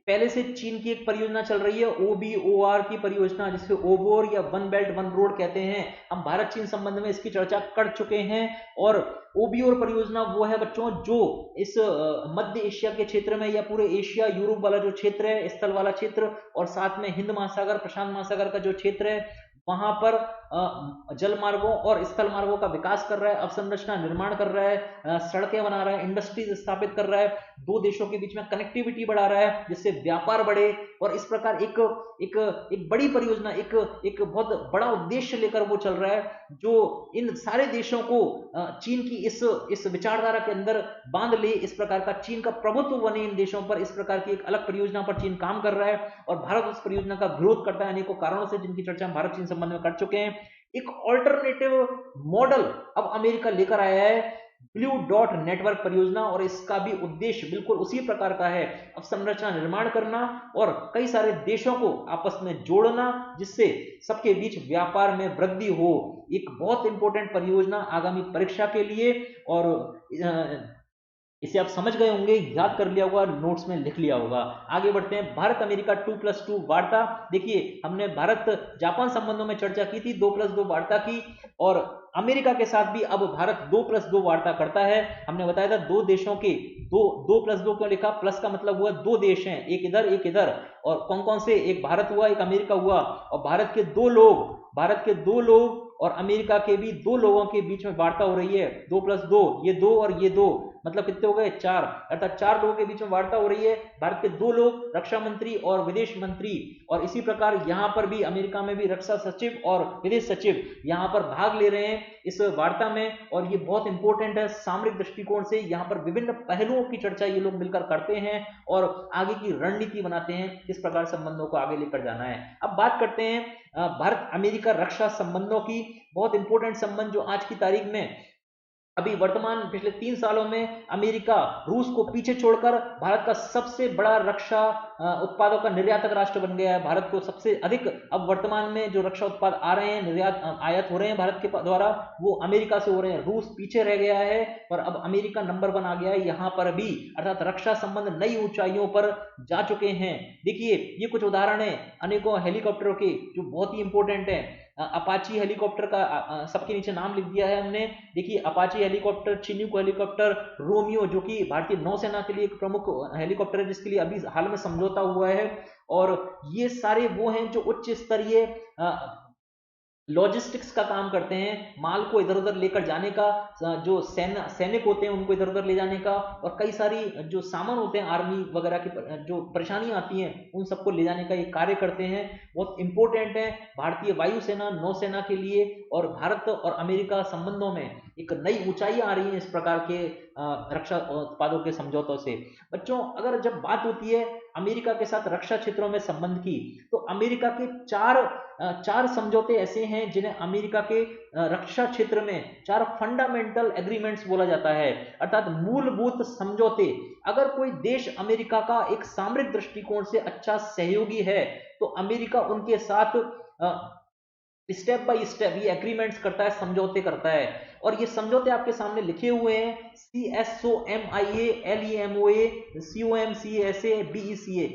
पहले से चीन की एक परियोजना चल रही है OBOR की परियोजना, जिसे ओबोर या वन बेल्ट वन रोड कहते हैं। हम भारत चीन संबंध में इसकी चर्चा कर चुके हैं। और OBOR परियोजना वो है बच्चों जो इस मध्य एशिया के क्षेत्र में या पूरे एशिया यूरोप वाला जो क्षेत्र है, स्थल वाला क्षेत्र, और साथ में हिंद महासागर प्रशांत महासागर का जो क्षेत्र है, वहां पर जल मार्गों और स्थल मार्गों का विकास कर रहा है, अवसंरचना निर्माण कर रहा है, सड़कें बना रहा है, इंडस्ट्रीज स्थापित कर रहा है, दो देशों के बीच में कनेक्टिविटी बढ़ा रहा है जिससे व्यापार बढ़े। और इस प्रकार एक एक एक बड़ी परियोजना, एक बहुत बड़ा उद्देश्य लेकर वो चल रहा है, जो इन सारे देशों को चीन की इस विचारधारा के अंदर बांध ले, इस प्रकार का चीन का प्रभुत्व बने इन देशों पर। इस प्रकार की एक अलग परियोजना पर चीन काम कर रहा है और भारत उस परियोजना का विरोध करता है अनेकों कारणों से, जिनकी चर्चा हम भारत चीन संबंध में कर चुके हैं। एक ऑल्टरनेटिव मॉडल अब अमेरिका लेकर आया है, ब्लू डॉट नेटवर्क परियोजना, और इसका भी उद्देश्य बिल्कुल उसी प्रकार का है, अवसंरचना निर्माण करना और कई सारे देशों को आपस में जोड़ना जिससे सबके बीच व्यापार में वृद्धि हो। एक बहुत इंपॉर्टेंट परियोजना आगामी परीक्षा के लिए, और इसे आप समझ गए होंगे, याद कर लिया होगा, नोट्स में लिख लिया होगा। आगे बढ़ते हैं, भारत अमेरिका 2+2 वार्ता। देखिए हमने भारत जापान संबंधों में चर्चा की थी 2+2 वार्ता की, और अमेरिका के साथ भी अब भारत 2+2 वार्ता करता है। हमने बताया था दो देशों के 2+2 क्यों लिखा, प्लस का मतलब हुआ दो देश हैं, एक इधर एक इधर, और कौन कौन से, एक भारत हुआ एक अमेरिका हुआ, और भारत के दो लोग और अमेरिका के भी दो लोगों के बीच में वार्ता हो रही है। 2+2, ये दो और ये दो, मतलब कितने हो गए, 4, अर्थात 4 लोगों के बीच में वार्ता हो रही है। भारत के 2 लोग, रक्षा मंत्री और विदेश मंत्री, और इसी प्रकार यहां पर भी अमेरिका में भी रक्षा सचिव और विदेश सचिव यहां पर भाग ले रहे हैं इस वार्ता में। और ये बहुत इंपॉर्टेंट है सामरिक दृष्टिकोण से, यहां पर विभिन्न पहलुओं की चर्चा ये लोग मिलकर करते हैं और आगे की रणनीति बनाते हैं किस प्रकार संबंधों को आगे लेकर जाना है। अब बात करते हैं भारत अमेरिका रक्षा संबंधों की। बहुत इंपॉर्टेंट संबंध जो आज की तारीख में अभी वर्तमान पिछले 3 सालों में अमेरिका रूस को पीछे छोड़कर भारत का सबसे बड़ा रक्षा उत्पादों का निर्यातक राष्ट्र बन गया है। भारत को सबसे अधिक अब वर्तमान में जो रक्षा उत्पाद आ रहे हैं, निर्यात आयात हो रहे हैं भारत के द्वारा, वो अमेरिका से हो रहे हैं। रूस पीछे रह गया है और अब अमेरिका नंबर 1 आ गया है यहाँ पर भी, अर्थात रक्षा संबंध नई ऊंचाइयों पर जा चुके हैं। देखिए ये कुछ उदाहरण है अनेकों हेलीकॉप्टरों के जो बहुत ही इंपॉर्टेंट है। अपाची हेलीकॉप्टर का सबके नीचे नाम लिख दिया है हमने। देखिए Apache helicopter, Chinook helicopter, Romeo जो कि भारतीय नौसेना के लिए एक प्रमुख हेलीकॉप्टर है जिसके लिए अभी हाल में समझौता हुआ है। और ये सारे वो हैं जो उच्च स्तरीय लॉजिस्टिक्स का काम करते हैं, माल को इधर उधर लेकर जाने का, जो सैनिक होते हैं उनको इधर उधर ले जाने का, और कई सारी जो सामान होते हैं आर्मी वगैरह की जो परेशानियां आती हैं उन सबको ले जाने का ये कार्य करते हैं। बहुत इंपॉर्टेंट है भारतीय वायुसेना नौसेना के लिए। और भारत और अमेरिका संबंधों में एक नई ऊंचाई आ रही है इस प्रकार के रक्षा उत्पादों के समझौतों से। बच्चों अगर जब बात होती है अमेरिका के साथ रक्षा क्षेत्रों में संबंध की, तो अमेरिका के चार समझौते ऐसे हैं जिन्हें अमेरिका के रक्षा क्षेत्र में 4 फंडामेंटल एग्रीमेंट्स बोला जाता है, अर्थात मूलभूत समझौते। अगर कोई देश अमेरिका का एक सामरिक दृष्टिकोण से अच्छा सहयोगी है तो अमेरिका उनके साथ स्टेप बाय स्टेप ये एग्रीमेंट्स करता है, समझौते करता है। और ये समझौते आपके सामने लिखे हुए हैं, CSOMIA, LEMOA, COMCSA, BECA,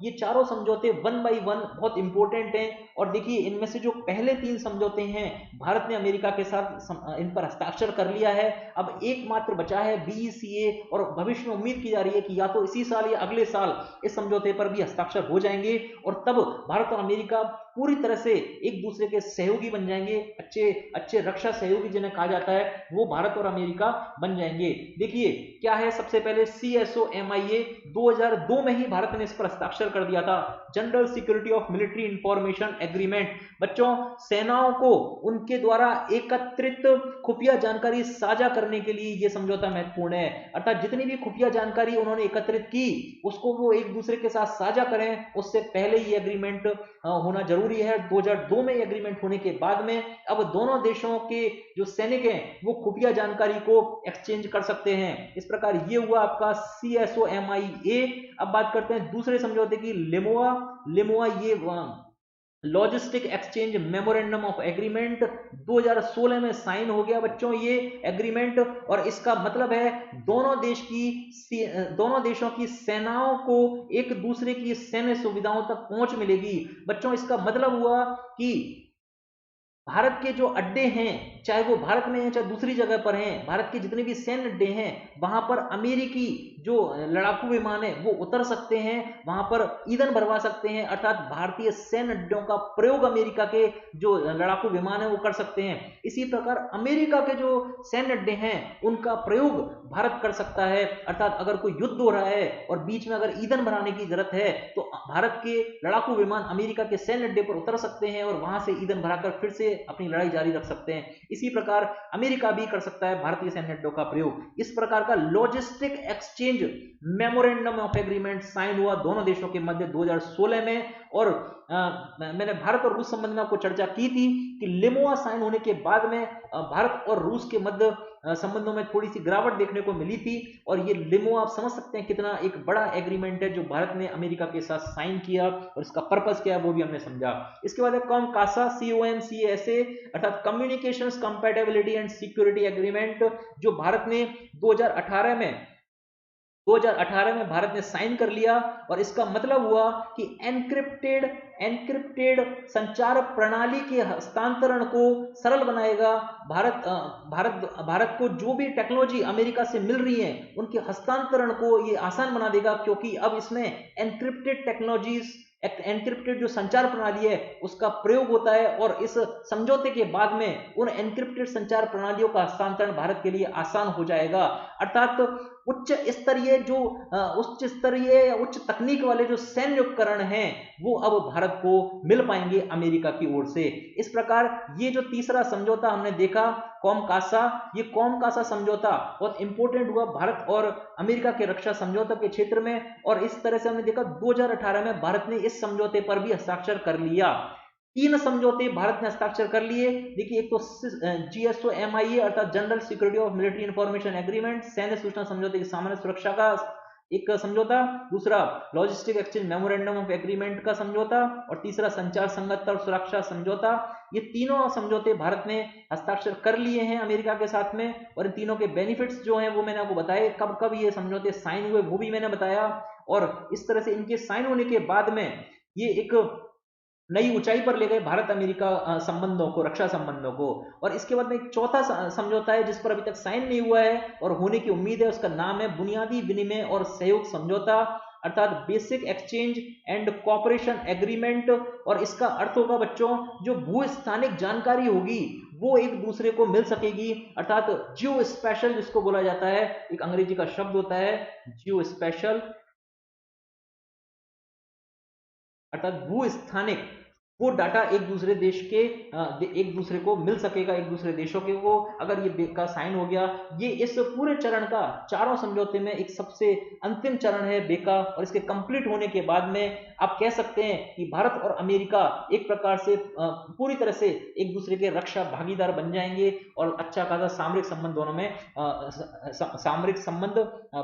ये चारों समझौते 1 by 1 बहुत इंपॉर्टेंट हैं। और देखिए इनमें से जो पहले 3 समझौते हैं भारत ने अमेरिका के साथ इन पर हस्ताक्षर कर लिया है। अब एकमात्र बचा है BECA, और भविष्य में उम्मीद की जा रही है कि या तो इसी साल या अगले साल इस समझौते पर भी हस्ताक्षर हो जाएंगे, और तब भारत और अमेरिका पूरी तरह से एक दूसरे के सहयोगी बन जाएंगे। अच्छे रक्षा सहयोगी जिन्हें कहा जाता है वो भारत और अमेरिका बन जाएंगे। देखिए क्या है, सबसे पहले CSOMIA 2002 में ही भारत ने इस पर हस्ताक्षर कर दिया था। General security of military information agreement. बच्चों, सेनाओं को उनके द्वारा एकत्रित खुफिया जानकारी साझा करने के लिए यह समझौता महत्वपूर्ण है। अर्थात जितनी भी खुफिया जानकारी उन्होंने एकत्रित की उसको वो एक दूसरे के साथ साझा करें, उससे पहले ये एग्रीमेंट होना जरूरी है। 2002 में एग्रीमेंट होने के बाद में अब दोनों देशों के जो सैनिक हैं वो खुफिया जानकारी को एक्सचेंज कर सकते हैं। इस प्रकार ये हुआ आपका CSOMIA। अब बात करते हैं दूसरे समझौते की, लिमोआ ये logistic exchange memorandum of agreement 2016 में साइन हो गया बच्चों ये एग्रीमेंट। और इसका मतलब है दोनों देशों की सेनाओं को एक दूसरे की सैन्य सुविधाओं तक पहुंच मिलेगी। बच्चों, इसका मतलब हुआ कि भारत के जो अड्डे हैं, चाहे वो भारत में हैं चाहे दूसरी जगह पर हैं, भारत के जितने भी सैन्य अड्डे हैं वहां पर अमेरिकी जो लड़ाकू विमान है वो उतर सकते हैं, वहां पर ईंधन भरवा सकते हैं। अर्थात भारतीय सैन्य अड्डों का प्रयोग अमेरिका के जो लड़ाकू विमान है वो कर सकते हैं। इसी प्रकार अमेरिका के जो सैन्य अड्डे हैं उनका प्रयोग भारत कर सकता है। अर्थात अगर कोई युद्ध हो रहा है और बीच में अगर ईंधन भराने की जरूरत है तो भारत के लड़ाकू विमान अमेरिका के सैन्य अड्डे पर उतर सकते हैं और वहां से ईंधन भराकर फिर से अपनी लड़ाई जारी रख सकते हैं। इसी प्रकार अमेरिका भी कर सकता है भारतीय सैन्य अड्डों का प्रयोग। इस प्रकार का logistic exchange memorandum of agreement sign हुआ दोनों देशों के मध्य 2016 में। और मैंने भारत और रूस संबंध में आपको चर्चा की थी कि लिमोआ साइन होने के बाद में भारत और रूस के मध्य संबंधों में थोड़ी सी गिरावट देखने को मिली थी। और ये लिमोआ आप समझ सकते हैं कितना एक बड़ा एग्रीमेंट है जो भारत ने अमेरिका के साथ साइन किया, और इसका पर्पस क्या है वो भी हमने समझा। इसके बाद है COMCASA, COMCASA अर्थात communications compatibility and security agreement, जो भारत ने 2018 में भारत ने साइन कर लिया। और इसका मतलब हुआ कि एनक्रिप्टेड संचार प्रणाली के हस्तांतरण को सरल बनाएगा। भारत को जो भी टेक्नोलॉजी अमेरिका से मिल रही है उनके हस्तांतरण को ये आसान बना देगा, क्योंकि अब इसमें एनक्रिप्टेड टेक्नोलॉजीज, एनक्रिप्टेड जो संचार प्रणाली है उसका प्रयोग होता है। और इस समझौते के बाद में उन एनक्रिप्टेड संचार प्रणालियों का हस्तांतरण भारत के लिए आसान हो जाएगा। अर्थात उच्च उच्च तकनीक वाले जो सैन्य उपकरण हैं वो अब भारत को मिल पाएंगे अमेरिका की ओर से। इस प्रकार ये जो तीसरा समझौता हमने देखा COMCASA, ये COMCASA समझौता बहुत इंपॉर्टेंट हुआ भारत और अमेरिका के रक्षा समझौते के क्षेत्र में। और इस तरह से हमने देखा 2018 में भारत ने इस समझौते पर भी हस्ताक्षर कर लिया। 3 समझौते भारत ने हस्ताक्षर कर लिए। देखिए, एक तो GSOMIA अर्थात general security of military information agreement, सैन्य सूचना समझौते की सामान्य सुरक्षा का एक समझौता, दूसरा logistic exchange memorandum of agreement का समझौता, और तीसरा संचार संगतता और सुरक्षा समझौता। ये तीनों समझौते भारत ने हस्ताक्षर कर लिए हैं अमेरिका के साथ में। और इन तीनों के बेनिफिट्स जो हैं वो मैंने आपको बताए, कब कब ये समझौते साइन हुए वो भी मैंने बताया। और इस तरह से इनके साइन होने के बाद में ये एक नई ऊंचाई पर ले गए भारत अमेरिका संबंधों को, रक्षा संबंधों को। और इसके बाद में एक चौथा समझौता है जिस पर अभी तक साइन नहीं हुआ है और होने की उम्मीद है, उसका नाम है बुनियादी विनिमय और सहयोग समझौता अर्थात basic exchange and cooperation agreement. और इसका अर्थ होगा बच्चों, जो भूस्थानिक जानकारी होगी वो एक दूसरे को मिल सकेगी। अर्थात जियो स्पेशल जिसको बोला जाता है, एक अंग्रेजी का शब्द होता है जियो स्पेशल, अर्थात भूस्थानिक वो डाटा एक दूसरे को मिल सकेगा, एक दूसरे देशों के को। अगर ये का साइन हो गया, ये इस पूरे चरण का, चारों समझौते में एक सबसे अंतिम चरण है बेका। और इसके कंप्लीट होने के बाद में आप कह सकते हैं कि भारत और अमेरिका एक प्रकार से पूरी तरह से एक दूसरे के रक्षा भागीदार बन जाएंगे और अच्छा खासा सामरिक संबंध दोनों में सामरिक संबंध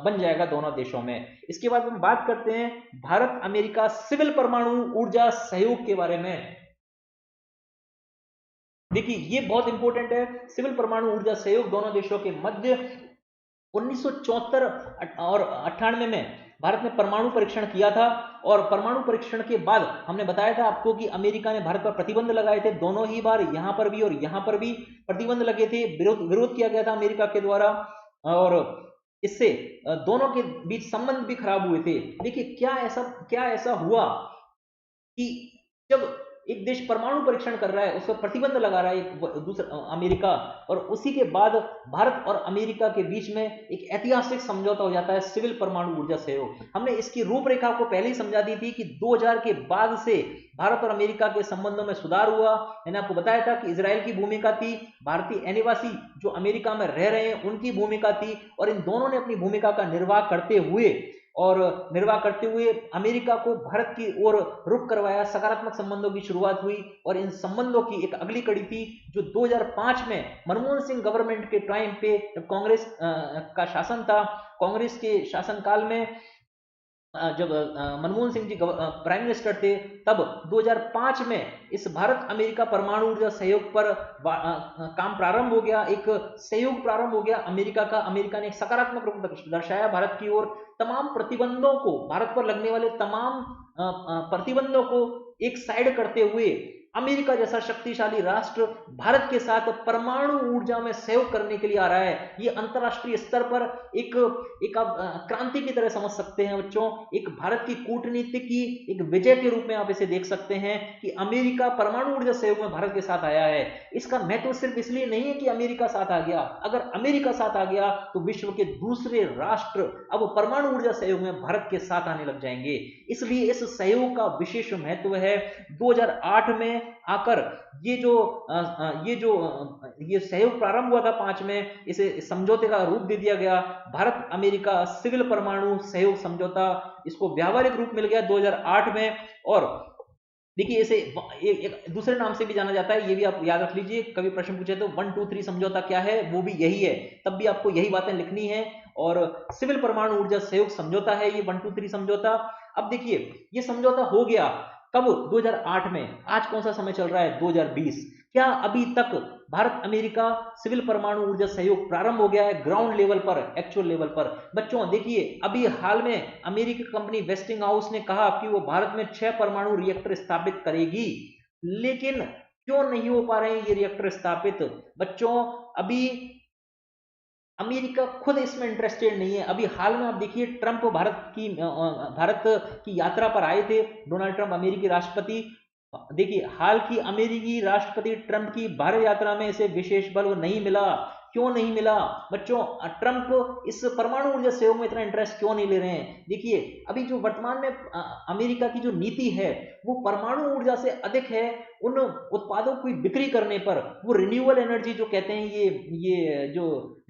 बन जाएगा दोनों देशों में। इसके बाद हम बात करते हैं भारत अमेरिका सिविल परमाणु ऊर्जा सहयोग के बारे में। देखिए, ये बहुत इंपॉर्टेंट है। सिविल परमाणु ऊर्जा सहयोग दोनों देशों के मध्य 1974 और 98 में भारत ने परमाणु परीक्षण किया था। और परमाणु परीक्षण के बाद हमने बताया था आपको कि अमेरिका ने भारत पर प्रतिबंध लगाए थे, दोनों ही बार, यहां पर भी और यहां पर भी प्रतिबंध लगे थे, विरोध किया गया था अमेरिका के द्वारा। और इससे दोनों के बीच संबंध भी खराब हुए थे। देखिए, क्या ऐसा हुआ कि जब एक देश परमाणु परीक्षण कर रहा है, उस पर प्रतिबंध लगा रहा है एक दूसरा अमेरिका, और उसी के बाद भारत और अमेरिका के बीच में एक ऐतिहासिक समझौता हो जाता है सिविल परमाणु ऊर्जा सहयोग। हमने इसकी रूपरेखा को पहले ही समझा दी थी कि 2000 के बाद से भारत और अमेरिका के संबंधों में सुधार हुआ। मैंने आपको बताया था कि इजराइल की भूमिका थी, भारतीय अनिवासी जो अमेरिका में रह रहे हैं उनकी भूमिका थी, और इन दोनों ने अपनी भूमिका का निर्वाह करते हुए अमेरिका को भारत की ओर रुख करवाया, सकारात्मक संबंधों की शुरुआत हुई। और इन संबंधों की एक अगली कड़ी थी जो 2005 में मनमोहन सिंह गवर्नमेंट के टाइम पे, जब कांग्रेस का शासन था, कांग्रेस के शासनकाल में जब मनमोहन सिंह जी प्राइम मिनिस्टर थे, तब 2005 में इस भारत अमेरिका परमाणु ऊर्जा सहयोग पर काम प्रारंभ हो गया, एक सहयोग प्रारंभ हो गया अमेरिका का। अमेरिका ने एक सकारात्मक रुख दर्शाया भारत की ओर, तमाम प्रतिबंधों को, भारत पर लगने वाले तमाम प्रतिबंधों को एक साइड करते हुए अमेरिका जैसा शक्तिशाली राष्ट्र भारत के साथ परमाणु ऊर्जा में सहयोग करने के लिए आ रहा है। ये अंतरराष्ट्रीय स्तर पर एक आप क्रांति की तरह समझ सकते हैं बच्चों, एक भारत की कूटनीति की एक विजय के रूप में आप इसे देख सकते हैं कि अमेरिका परमाणु ऊर्जा सहयोग में भारत के साथ आया है। इसका महत्व सिर्फ इसलिए नहीं है कि अमेरिका साथ आ गया, अगर अमेरिका साथ आ गया तो विश्व के दूसरे राष्ट्र अब परमाणु ऊर्जा सहयोग में भारत के साथ आने लग जाएंगे। इसलिए इस सहयोग का विशेष महत्व है। 2008 में आकर ये सहयोग प्रारंभ हुआ था 5 में, इसे समझौते का रूप दे दिया गया, भारत अमेरिका सिविल परमाणु सहयोग समझौता, इसको व्यावहारिक रूप मिल गया 2008 में। और देखिए इसे एक दूसरे नाम से भी जाना जाता है, ये भी आप याद रख लीजिए, कभी प्रश्न पूछे तो 1 2 3 समझौता क्या है, वो भी यही है, तब भी आपको यही बातें लिखनी है। और सिविल परमाणु ऊर्जा सहयोग समझौता है ये 1 2 3 समझौता। अब देखिए ये समझौता हो गया कब, 2008 में। आज कौन सा समय चल रहा है, 2020। क्या अभी तक भारत अमेरिका सिविल परमाणु ऊर्जा सहयोग प्रारंभ हो गया है ग्राउंड लेवल पर, एक्चुअल लेवल पर? बच्चों देखिए अभी हाल में अमेरिकी कंपनी वेस्टिंग हाउस ने कहा कि वो भारत में 6 परमाणु रिएक्टर स्थापित करेगी, लेकिन क्यों नहीं हो पा रहे हैं ये रिएक्टर स्थापित? बच्चों अभी अमेरिका खुद इसमें इंटरेस्टेड नहीं है। अभी हाल में आप देखिए ट्रंप भारत की यात्रा पर आए थे, डोनाल्ड ट्रंप अमेरिकी राष्ट्रपति। देखिए हाल की अमेरिकी राष्ट्रपति ट्रंप की भारत यात्रा में इसे विशेष बल नहीं मिला। क्यों नहीं मिला बच्चों? ट्रंप इस परमाणु ऊर्जा सहयोग में इतना इंटरेस्ट क्यों नहीं ले रहे हैं? देखिए अभी जो वर्तमान में अमेरिका की जो नीति है वो परमाणु ऊर्जा से अधिक है उन उत्पादों की बिक्री करने पर। वो रिन्यूएबल एनर्जी जो कहते हैं, ये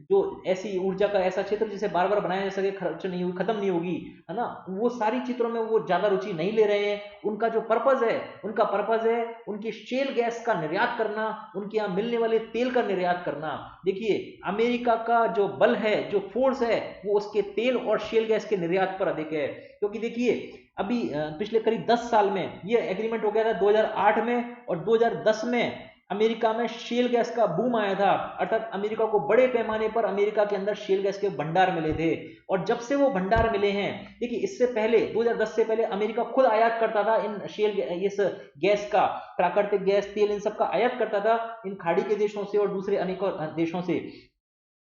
जो ऐसी ऊर्जा का ऐसा क्षेत्र जिसे बार बार बनाया जा सके, खर्च नहीं होगी, खत्म नहीं होगी, है ना, वो सारी चित्रों में वो ज्यादा रुचि नहीं ले रहे हैं। उनका पर्पज है उनकी शेल गैस का निर्यात करना, उनके यहाँ मिलने वाले तेल का निर्यात करना। देखिए अमेरिका का जो बल है, जो फोर्स है, वो उसके तेल और शेल गैस के निर्यात पर अधिक है। क्योंकि देखिए अभी पिछले करीब 10 साल में ये एग्रीमेंट हो गया था 2008 में, और 2010 में अमेरिका में शेल गैस का बूम आया था, अर्थात अमेरिका को बड़े पैमाने पर अमेरिका के अंदर शेल गैस के भंडार मिले थे। और जब से वो भंडार मिले हैं, देखिए इससे पहले 2010 से पहले अमेरिका खुद आयात करता था इस गैस का, प्राकृतिक गैस, तेल, इन सब का आयात करता था इन खाड़ी के देशों से और दूसरे अनेकों देशों से।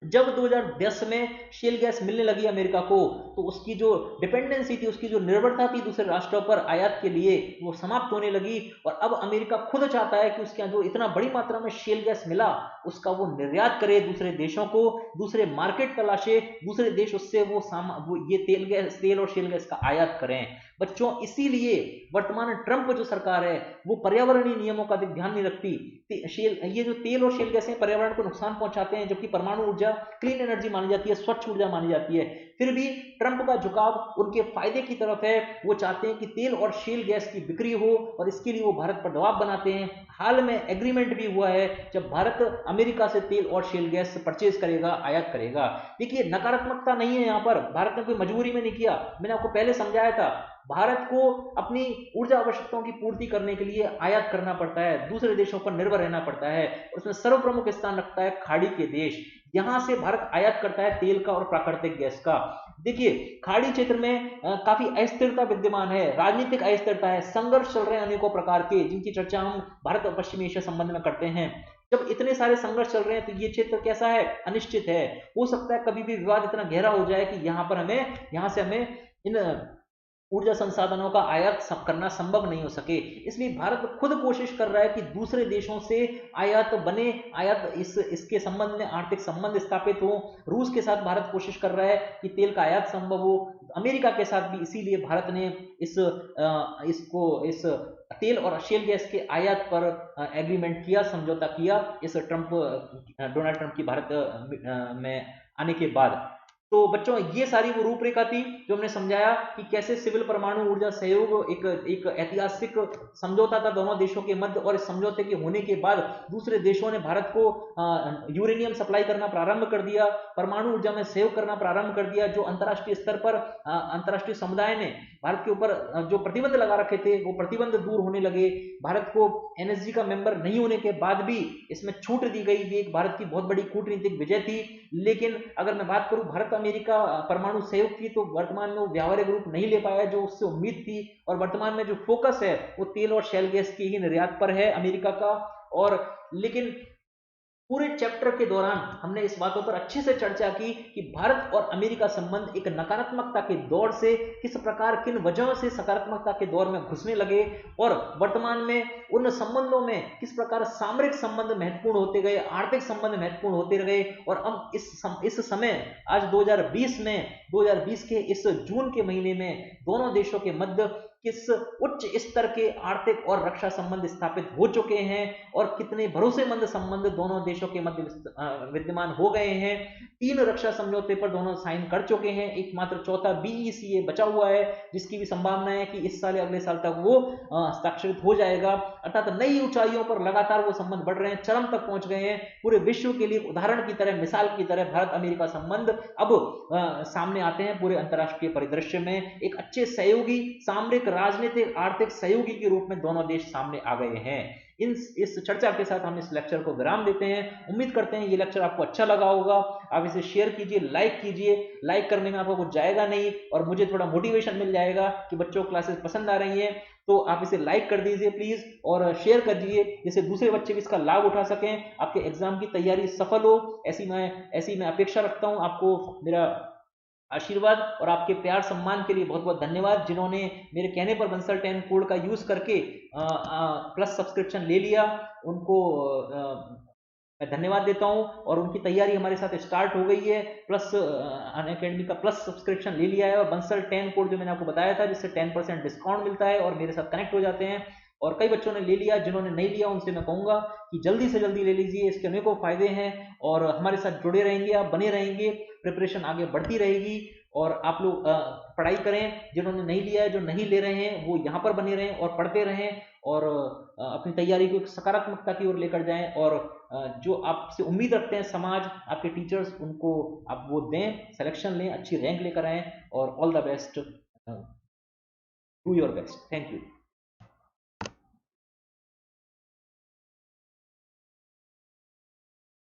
जब 2010 में शेल गैस मिलने लगी अमेरिका को, तो उसकी जो डिपेंडेंसी थी, उसकी जो निर्भरता थी दूसरे राष्ट्रों पर आयात के लिए, वो समाप्त होने लगी। और अब अमेरिका खुद चाहता है कि उसके यहाँ जो इतना बड़ी मात्रा में शेल गैस मिला उसका वो निर्यात करे दूसरे देशों को, दूसरे मार्केट तलाशे, दूसरे देश उससे वो ये तेल और शेल गैस का आयात करें। बच्चों इसीलिए वर्तमान ट्रंप जो सरकार है वो पर्यावरणीय नियमों का ध्यान नहीं रखती। ये जो तेल और शेल गैसें पर्यावरण को नुकसान पहुंचाते हैं, जबकि परमाणु ऊर्जा क्लीन एनर्जी मानी जाती है, स्वच्छ ऊर्जा मानी जाती है। फिर भी ट्रंप का झुकाव उनके फायदे की तरफ है। वो चाहते हैं कि तेल और शेल गैस की बिक्री हो, और इसके लिए वो भारत पर दबाव बनाते हैं। हाल में एग्रीमेंट भी हुआ है, जब भारत अमेरिका से तेल और शेल गैस परचेज करेगा, आयात करेगा। देखिए नकारात्मकता नहीं है यहाँ पर, भारत ने कोई मजबूरी में नहीं किया। मैंने आपको पहले समझाया था, भारत को अपनी ऊर्जा आवश्यकताओं की पूर्ति करने के लिए आयात करना पड़ता है, दूसरे देशों पर निर्भर रहना पड़ता है। उसमें सर्वप्रमुख स्थान रखता है खाड़ी के देश, यहां से भारत आयात करता है तेल का और प्राकृतिक गैस का। देखिए खाड़ी क्षेत्र में काफी अस्थिरता विद्यमान है, राजनीतिक अस्थिरता है, संघर्ष चल रहे हैं अनेकों प्रकार के, जिनकी चर्चा हम भारत और पश्चिमी एशिया संबंध में करते हैं। जब इतने सारे संघर्ष चल रहे हैं तो ये क्षेत्र कैसा है, अनिश्चित है। हो सकता है कभी भी विवाद इतना गहरा हो जाए कि यहाँ से हमें इन ऊर्जा संसाधनों का आयात करना संभव नहीं हो सके। इसलिए भारत खुद कोशिश कर रहा है कि दूसरे देशों से आयात बने, आयात इसके संबंध में आर्थिक संबंध स्थापित हो। रूस के साथ भारत कोशिश कर रहा है कि तेल का आयात संभव हो। अमेरिका के साथ भी इसीलिए भारत ने इस तेल और शेल गैस के आयात पर एग्रीमेंट किया, समझौता किया इस डोनाल्ड ट्रंप की भारत में आने के बाद। तो बच्चों ये सारी वो रूपरेखा थी जो हमने समझाया कि कैसे सिविल परमाणु ऊर्जा सहयोग एक ऐतिहासिक समझौता था दोनों देशों के मध्य, और इस समझौते के होने के बाद दूसरे देशों ने भारत को यूरेनियम सप्लाई करना प्रारंभ कर दिया, परमाणु ऊर्जा में सहयोग करना प्रारंभ कर दिया। जो अंतर्राष्ट्रीय स्तर पर अंतर्राष्ट्रीय समुदाय ने भारत के ऊपर जो प्रतिबंध लगा रखे थे वो प्रतिबंध दूर होने लगे। भारत को एनएसजी का मेंबर नहीं होने के बाद भी इसमें छूट दी गई। ये एक भारत की बहुत बड़ी कूटनीतिक विजय थी। लेकिन अगर मैं बात करूं भारत अमेरिका परमाणु सहयोग की, तो वर्तमान में वो व्यावहारिक रूप नहीं ले पाया जो उससे उम्मीद थी। और वर्तमान में जो फोकस है वो तेल और शैल गैस की ही निर्यात पर है अमेरिका का। और लेकिन पूरे चैप्टर के दौरान हमने इस बातों पर अच्छे से चर्चा की कि भारत और अमेरिका संबंध एक नकारात्मकता के दौर से किस प्रकार, किन वजहों से सकारात्मकता के दौर में घुसने लगे, और वर्तमान में उन संबंधों में किस प्रकार सामरिक संबंध महत्वपूर्ण होते गए, आर्थिक संबंध महत्वपूर्ण होते गए। और अब इस समय आज 2020 के इस जून के महीने में दोनों देशों के मध्य किस उच्च स्तर के आर्थिक और रक्षा संबंध स्थापित हो चुके हैं, और कितने भरोसेमंद संबंध दोनों देशों के मध्य विद्यमान हो गए हैं। 3 रक्षा समझौते पर दोनों साइन कर चुके हैं, एकमात्र चौथा बीईसीए बचा हुआ है जिसकी भी संभावना है कि इस साल या अगले साल तक वो हस्ताक्षरित हो जाएगा। अर्थात नई ऊंचाइयों पर लगातार वो संबंध बढ़ रहे हैं, चरम तक पहुंच गए हैं। पूरे विश्व के लिए उदाहरण की तरह, मिसाल की तरह भारत अमेरिका संबंध अब सामने आते हैं पूरे अंतर्राष्ट्रीय परिदृश्य में। एक अच्छे सहयोगी, सामरिक, राजनीतिक, आर्थिक सहयोगी के रूप में दोनों देश सामने आ गए हैं। इस चर्चा के साथ हम इस लेक्चर को विराम देते हैं। उम्मीद करते हैं ये लेक्चर आपको अच्छा लगा होगा। आप इसे शेयर कीजिए, लाइक कीजिए। लाइक करने में आपको कुछ जाएगा नहीं और मुझे थोड़ा मोटिवेशन मिल जाएगा कि बच्चों को क्लासेस पसंद आ रही हैं। तो आप इसे लाइक कर दीजिए प्लीज, और शेयर कर दीजिए जिससे दूसरे बच्चे भी इसका लाभ उठा सकें, आपके एग्जाम की तैयारी सफल हो। ऐसी मैं अपेक्षा रखता हूं। आपको मेरा आशीर्वाद और आपके प्यार सम्मान के लिए बहुत बहुत धन्यवाद। जिन्होंने मेरे कहने पर बंसल 10 कोड का यूज करके प्लस सब्सक्रिप्शन ले लिया, उनको मैं धन्यवाद देता हूं। और उनकी तैयारी हमारे साथ स्टार्ट हो गई है। प्लस अनअकैडमी का प्लस सब्सक्रिप्शन ले लिया है, और बंसल 10 कोड जो मैंने आपको बताया था जिससे 10% डिस्काउंट मिलता है और मेरे साथ कनेक्ट हो जाते हैं। और कई बच्चों ने ले लिया, जिन्होंने नहीं लिया उनसे मैं कहूंगा कि जल्दी से जल्दी ले लीजिए, इसके अनेकों फायदे हैं। और हमारे साथ जुड़े रहेंगे, आप बने रहेंगे, प्रिपरेशन आगे बढ़ती रहेगी। और आप लोग पढ़ाई करें। जिन्होंने नहीं लिया है, जो नहीं ले रहे हैं, वो यहाँ पर बने रहें और पढ़ते रहें, और अपनी तैयारी को एक सकारात्मकता की ओर लेकर जाएं। और जो आपसे उम्मीद रखते हैं समाज, आपके टीचर्स, उनको आप वो दें, सिलेक्शन लें, अच्छी रैंक लेकर आएं। और all the best, do your best. Thank you.